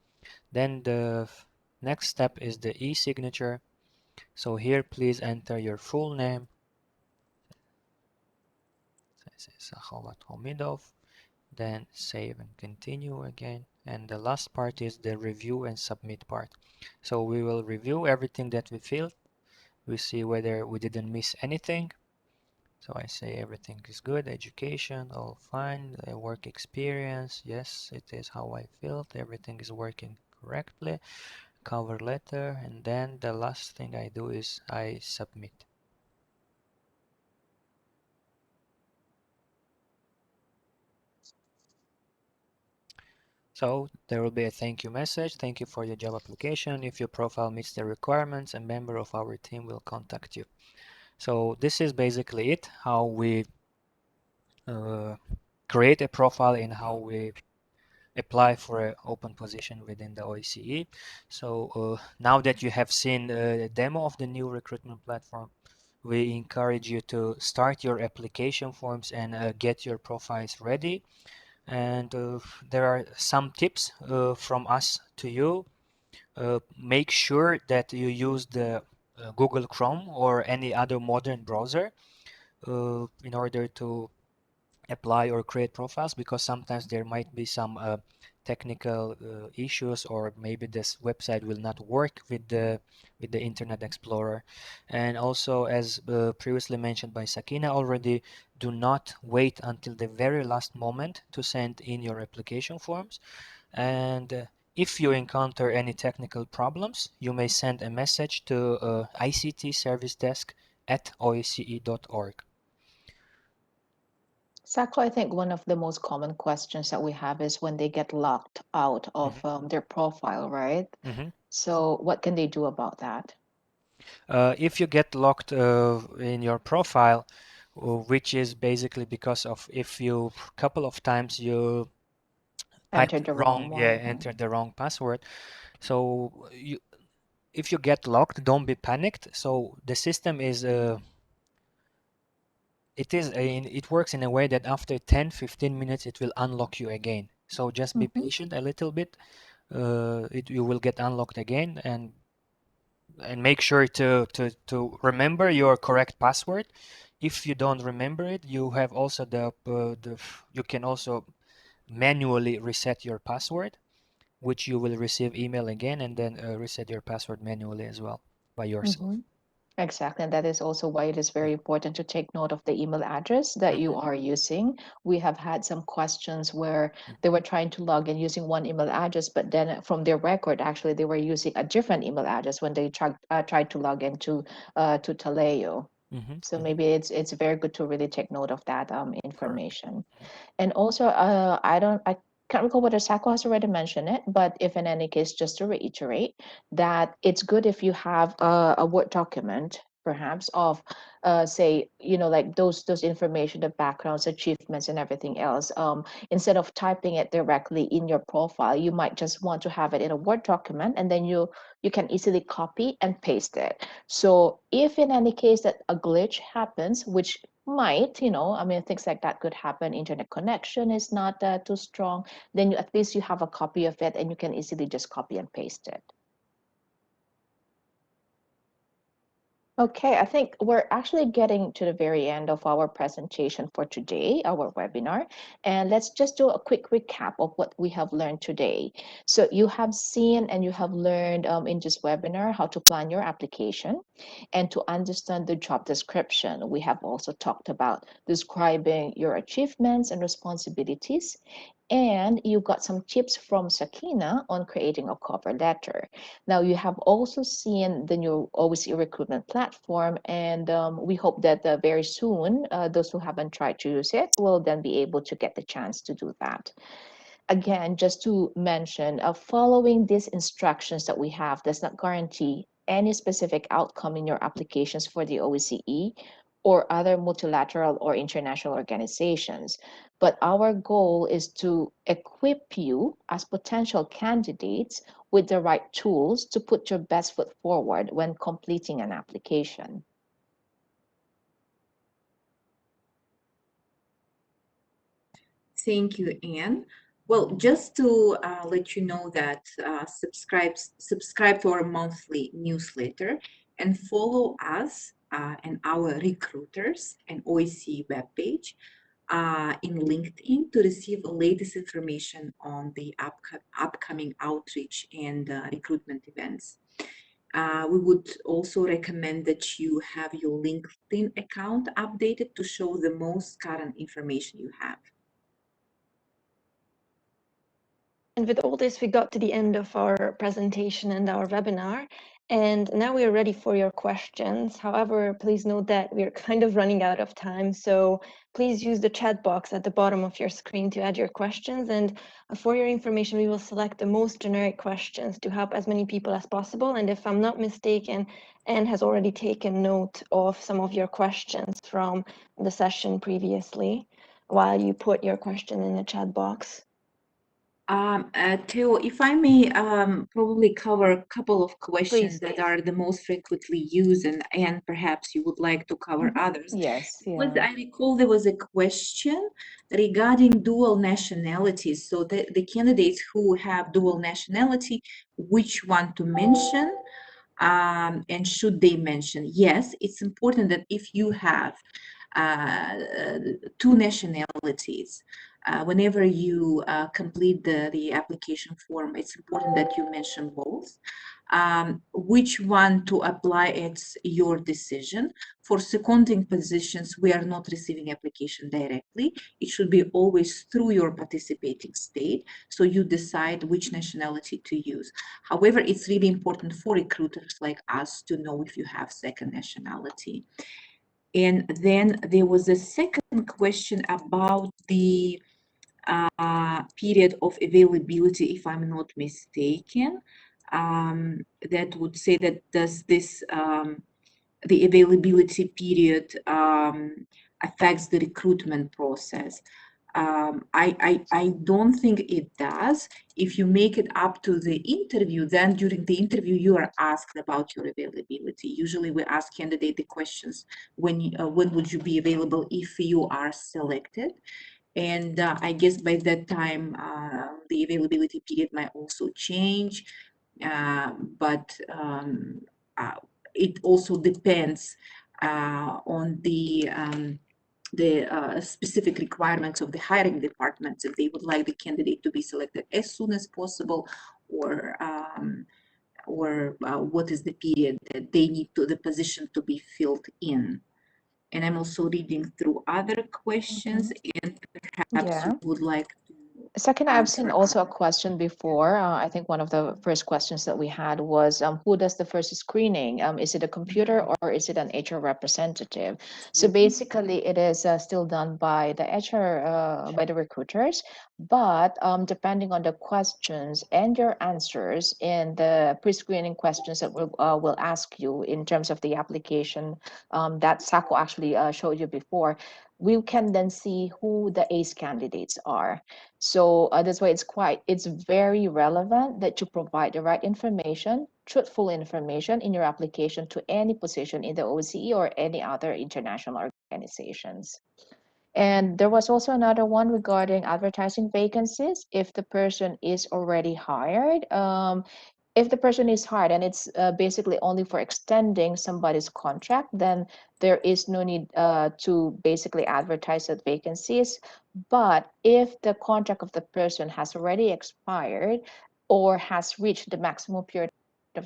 Then the next step is the e-signature. So here, please enter your full name. Sakhavat Homidov. Then save and continue again. And the last part is the review and submit part. So we will review everything that we filled. We see whether we didn't miss anything. So I say everything is good, education, all fine, work experience, yes, it is how I felt, everything is working correctly, cover letter, and then the last thing I do is I submit. So there will be a thank you message. Thank you for your job application. If your profile meets the requirements, a member of our team will contact you. So this is basically it, how we create a profile and how we apply for an open position within the OSCE. So now that you have seen the demo of the new recruitment platform, we encourage you to start your application forms and get your profiles ready. And there are some tips from us to you. Make sure that you use the Google Chrome or any other modern browser in order to apply or create profiles, because sometimes there might be some technical issues, or maybe this website will not work with the Internet Explorer. And also, as previously mentioned by Sakina already, do not wait until the very last moment to send in your application forms. And if you encounter any technical problems, you may send a message to ICT service desk at osce.org. Sako, I think one of the most common questions that we have is when they get locked out of their profile, right? Mm-hmm. So what can they do about that? If you get locked in your profile, which is basically because of if you couple of times you typed Entered the wrong, wrong yeah, one. entered the wrong password. So if you get locked, don't be panicked. So the system is it works in a way that after 10-15 minutes it will unlock you again. So just be patient a little bit. You will get unlocked again, and make sure to remember your correct password. If you don't remember it, you have also you can also manually reset your password, which you will receive email again, and then reset your password manually as well by yourself. Exactly. And that is also why it is very important to take note of the email address that you are using. We have had some questions where they were trying to log in using one email address, but then from their record, actually, they were using a different email address when they tried to log into to Taleo. So maybe it's very good to really take note of that Correct. information. And also, I can't recall whether Sako has already mentioned it, but if in any case, just to reiterate that it's good if you have a Word document, perhaps of, say, like those information, the backgrounds, achievements, and everything else. Instead of typing it directly in your profile, you might just want to have it in a Word document, and then you can easily copy and paste it. So if in any case that a glitch happens, which might, I mean, things like that could happen. Internet connection is not too strong. Then at least you have a copy of it and you can easily just copy and paste it. Okay, I think we're actually getting to the very end of our presentation for today, our webinar. And let's just do a quick recap of what we have learned today. So you have seen and you have learned in this webinar how to plan your application and to understand the job description. We have also talked about describing your achievements and responsibilities. And you got some tips from Sakina on creating a cover letter. Now, you have also seen the new OSCE recruitment platform, and we hope that very soon, those who haven't tried to use it will then be able to get the chance to do that. Again, just to mention, following these instructions that we have does not guarantee any specific outcome in your applications for the OSCE or other multilateral or international organizations. But our goal is to equip you as potential candidates with the right tools to put your best foot forward when completing an application. Thank you, Anne. Well, just to let you know that subscribe to our monthly newsletter and follow us and our recruiters and OSCE webpage in LinkedIn to receive the latest information on the upcoming outreach and recruitment events. We would also recommend that you have your LinkedIn account updated to show the most current information you have. And with all this, we got to the end of our presentation and our webinar. And now we are ready for your questions. However, please note that we're kind of running out of time. So please use the chat box at the bottom of your screen to add your questions. And for your information, we will select the most generic questions to help as many people as possible. And if I'm not mistaken, Anne has already taken note of some of your questions from the session previously while you put your question in the chat box. Theo, if I may probably cover a couple of questions Please. that are the most frequently used, and perhaps you would like to cover others. Yes, I recall there was a question regarding dual nationalities. So the candidates who have dual nationality, which one to mention, and should they mention? Yes, it's important that if you have two nationalities, whenever you complete the application form, it's important that you mention both. Which one to apply, it's your decision. For seconding positions, we are not receiving application directly. It should be always through your participating state, so you decide which nationality to use. However, it's really important for recruiters like us to know if you have second nationality. And then there was a second question about the period of availability, if I'm not mistaken. That would say that does this the availability period affects the recruitment process. I don't think it does. If you make it up to the interview, then during the interview you are asked about your availability. Usually we ask candidate the questions, when would you be available if you are selected? And I guess by that time the availability period might also change, but it also depends on the specific requirements of the hiring departments, if they would like the candidate to be selected as soon as possible, or what is the period that they need to the position to be filled in. And I'm also reading through other questions, and perhaps Yeah. you would like to Sakina, I've seen answer also a other. question before. I think one of the first questions that we had was who does the first screening? Is it a computer or is it an HR representative? So basically, it is still done by the HR, by the recruiters. But depending on the questions and your answers in the pre-screening questions that will ask you in terms of the application that Sako actually showed you before, we can then see who the ACE candidates are. So that's why it's very relevant that you provide the right information, truthful information in your application to any position in the OSCE or any other international organizations. And there was also another one regarding advertising vacancies. If the person is already hired, if the person is hired and it's basically only for extending somebody's contract, then there is no need to basically advertise that vacancies. But if the contract of the person has already expired or has reached the maximum period of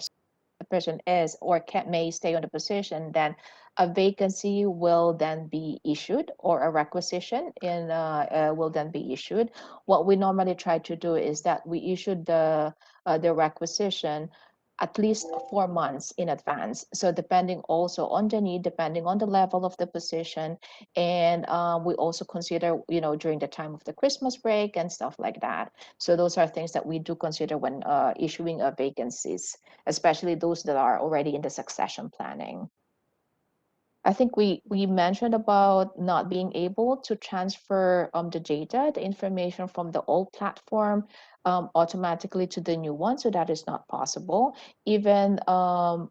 the person is or may stay on the position, then a vacancy will then be issued or a requisition will then be issued. What we normally try to do is that we issue the requisition at least 4 months in advance. So depending also on the need, depending on the level of the position, and we also consider, during the time of the Christmas break and stuff like that. So those are things that we do consider when issuing vacancies, especially those that are already in the succession planning. I think we mentioned about not being able to transfer the data, the information from the old platform automatically to the new one. So that is not possible. Even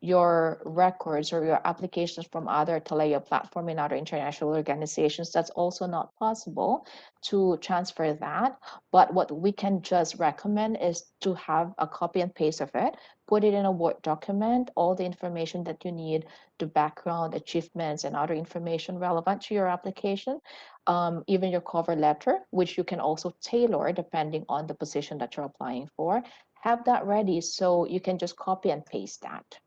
your records or your applications from other Taleo platform in other international organizations, that's also not possible to transfer that. But what we can just recommend is to have a copy and paste of it, put it in a Word document, all the information that you need, the background, achievements, and other information relevant to your application, even your cover letter, which you can also tailor depending on the position that you're applying for. Have that ready so you can just copy and paste that.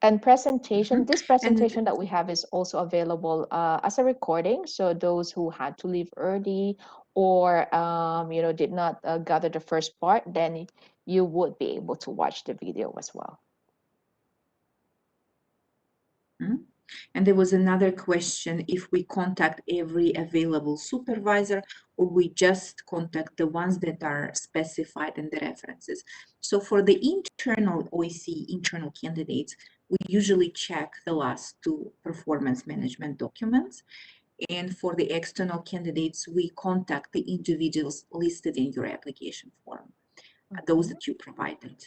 And presentation, this presentation that we have is also available as a recording. So those who had to leave early or did not gather the first part, then you would be able to watch the video as well. And there was another question, if we contact every available supervisor or we just contact the ones that are specified in the references. So for the internal OSCE internal candidates, we usually check the last two performance management documents. And for the external candidates, we contact the individuals listed in your application form, those that you provided.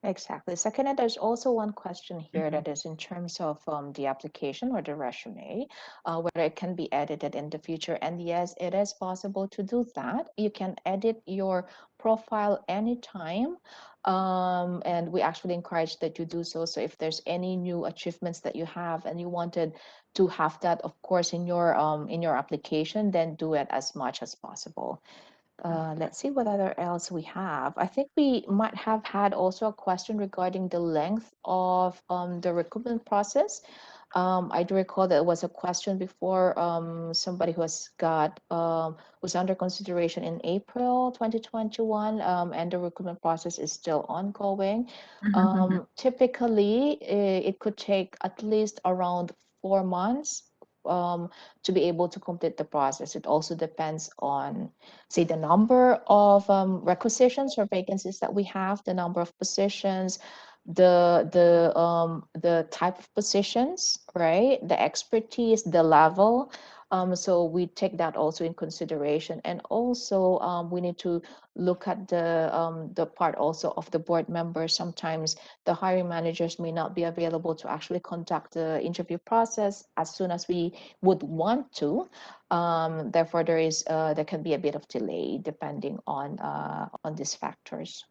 Exactly. Second, there's also one question here that is in terms of the application or the resume, whether it can be edited in the future. And yes, it is possible to do that. You can edit your profile anytime. And we actually encourage that you do so. So if there's any new achievements that you have and you wanted to have that, of course, in your application, then do it as much as possible. Let's see what other else we have. I think we might have had also a question regarding the length of the recruitment process. I do recall that it was a question before somebody who was under consideration in April 2021, and the recruitment process is still ongoing. Typically, it could take at least around 4 months to be able to complete the process. It also depends on, say, the number of requisitions or vacancies that we have, the number of positions, the type of positions, right? The expertise, the level. So we take that also in consideration. And also we need to look at the part also of the board members. Sometimes the hiring managers may not be available to actually conduct the interview process as soon as we would want to. Therefore, there can be a bit of delay depending on these factors.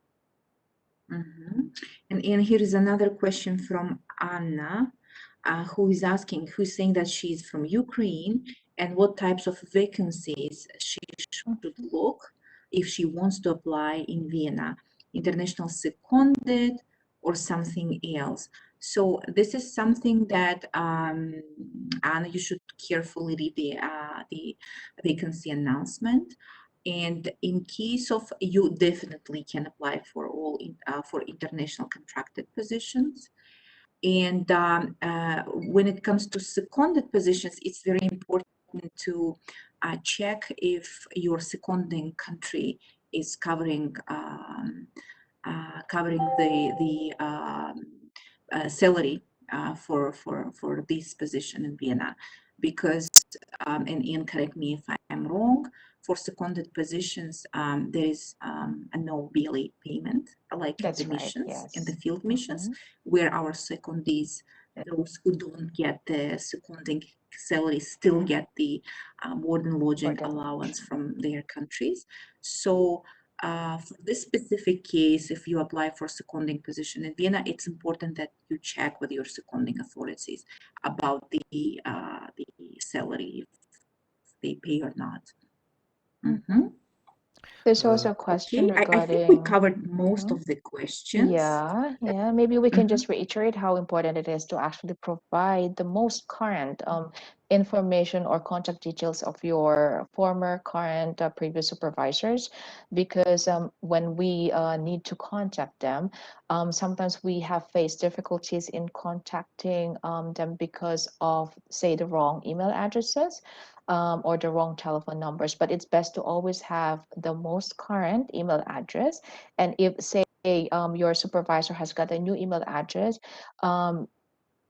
Mhm. And here is another question from Anna, who's saying that she's from Ukraine, and what types of vacancies she should look if she wants to apply in Vienna, international seconded or something else. So this is something that Anna, you should carefully read the vacancy announcement. And in case of, you definitely can apply for for international contracted positions. And when it comes to seconded positions, it's very important to check if your seconding country is covering the salary for this position in Vienna, because and Ian, correct me if I'm wrong, for seconded positions there is a no BLA payment like in That's the right, missions, in the yes. field missions, where our secondees, those who don't get the seconding salary, still get the board and lodging Board and allowance lodging. from their countries. So for this specific case, if you apply for seconding position in Vienna, it's important that you check with your seconding authorities about the salary, if they pay or not. Mhm. There's also a question Okay, I think we regarding. covered most Mhm. of the questions. Yeah. Maybe we can Mhm. just reiterate how important it is to actually provide the most current information or contact details of your former, current, previous supervisors, because when we need to contact them, sometimes we have faced difficulties in contacting them because of, say, the wrong email addresses. Or the wrong telephone numbers, but it's best to always have the most current email address. And if, say, your supervisor has got a new email address,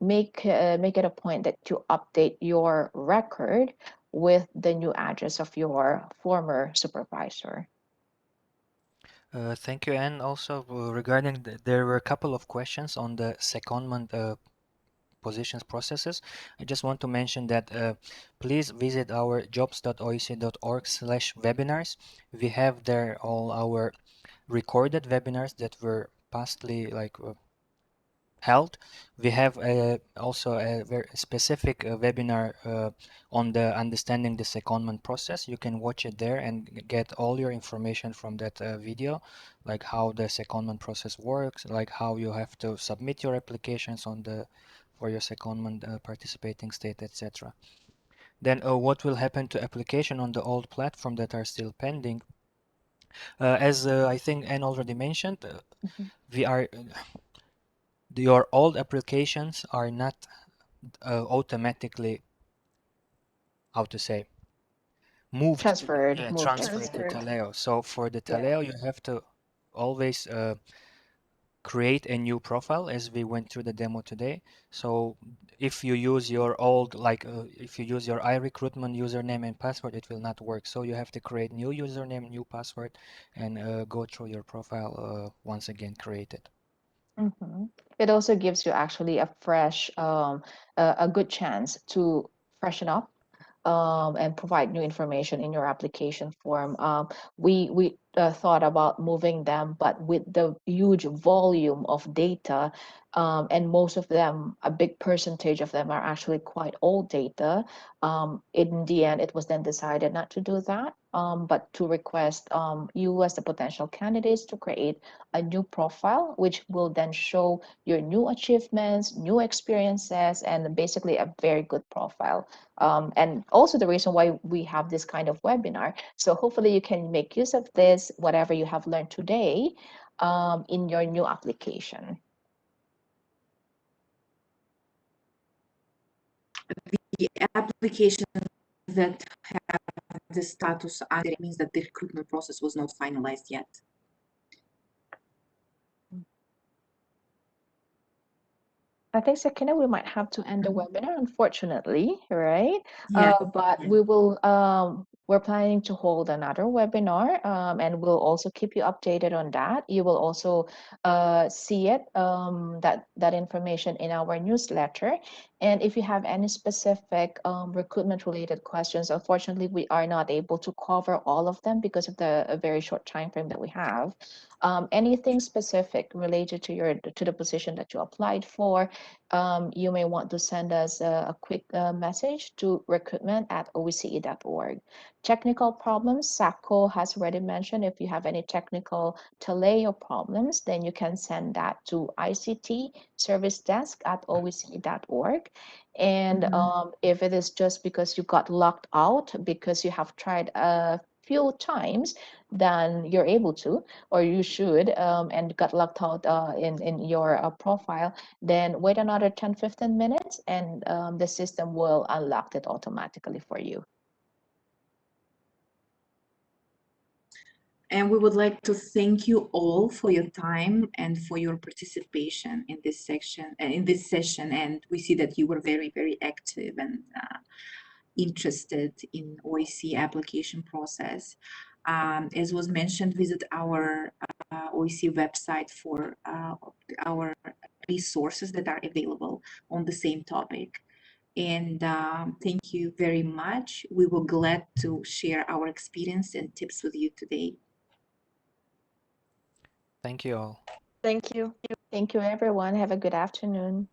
make it a point that you update your record with the new address of your former supervisor. Thank you. And also regarding there were a couple of questions on the secondment positions processes. I just want to mention that please visit our jobs.oec.org/webinars. We have there all our recorded webinars that were pastly held. We have also a very specific webinar on the understanding the secondment process. You can watch it there and get all your information from that video, like how the secondment process works, like how you have to submit your applications on the for your secondment participating state, etc. Then what will happen to application on the old platform that are still pending? As I think Anne already mentioned, we are your old applications are not automatically, how to say, moved to Transferred, moved. transferred to Taleo. So for the Yeah. Taleo, you have to always create a new profile, as we went through the demo today. So if you use your old, if you use your iRecruitment username and password, it will not work. So you have to create new username, new password, and go through your profile once again created. It also gives you actually a fresh, a good chance to freshen up and provide new information in your application form. We thought about moving them, but with the huge volume of data, and most of them, a big percentage of them are actually quite old data. In the end, it was then decided not to do that, but to request you as the potential candidates to create a new profile, which will then show your new achievements, new experiences, and basically a very good profile. And also the reason why we have this kind of webinar. So hopefully you can make use of this, whatever you have learned today, in your new application. The application that have the status under it means that the recruitment process was not finalized yet. I think, Sakina, we might have to end the webinar, unfortunately, right? Yeah. But we will, we're planning to hold another webinar, and we'll also keep you updated on that. You will also see it, that information in our newsletter. And if you have any specific recruitment related questions, unfortunately, we are not able to cover all of them because of the very short time frame that we have. Anything specific related to the position that you applied for, you may want to send us a quick message to recruitment@osce.org. Technical problems, Sako has already mentioned. If you have any technical Taleo problems, then you can send that to ICT service desk at osce.org. And if it is just because you got locked out because you have tried a few times, then you're able to, or you should, and got locked out in your profile, then wait another 10-15 minutes and the system will unlock it automatically for you. And we would like to thank you all for your time and for your participation in this section, in this session. And we see that you were very, very active and interested in OSCE application process. As was mentioned, visit our OSCE website for our resources that are available on the same topic. And thank you very much. We were glad to share our experience and tips with you today. Thank you all. Thank you. Thank you, everyone. Have a good afternoon.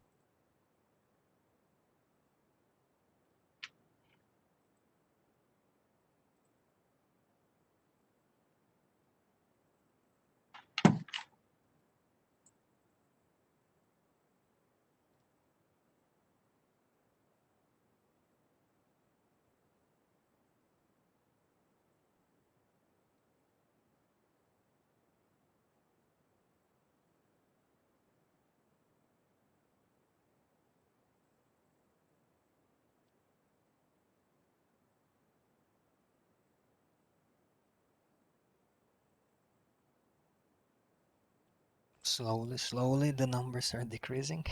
Slowly, slowly, the numbers are decreasing.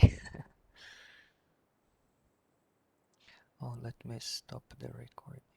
Oh, let me stop the recording.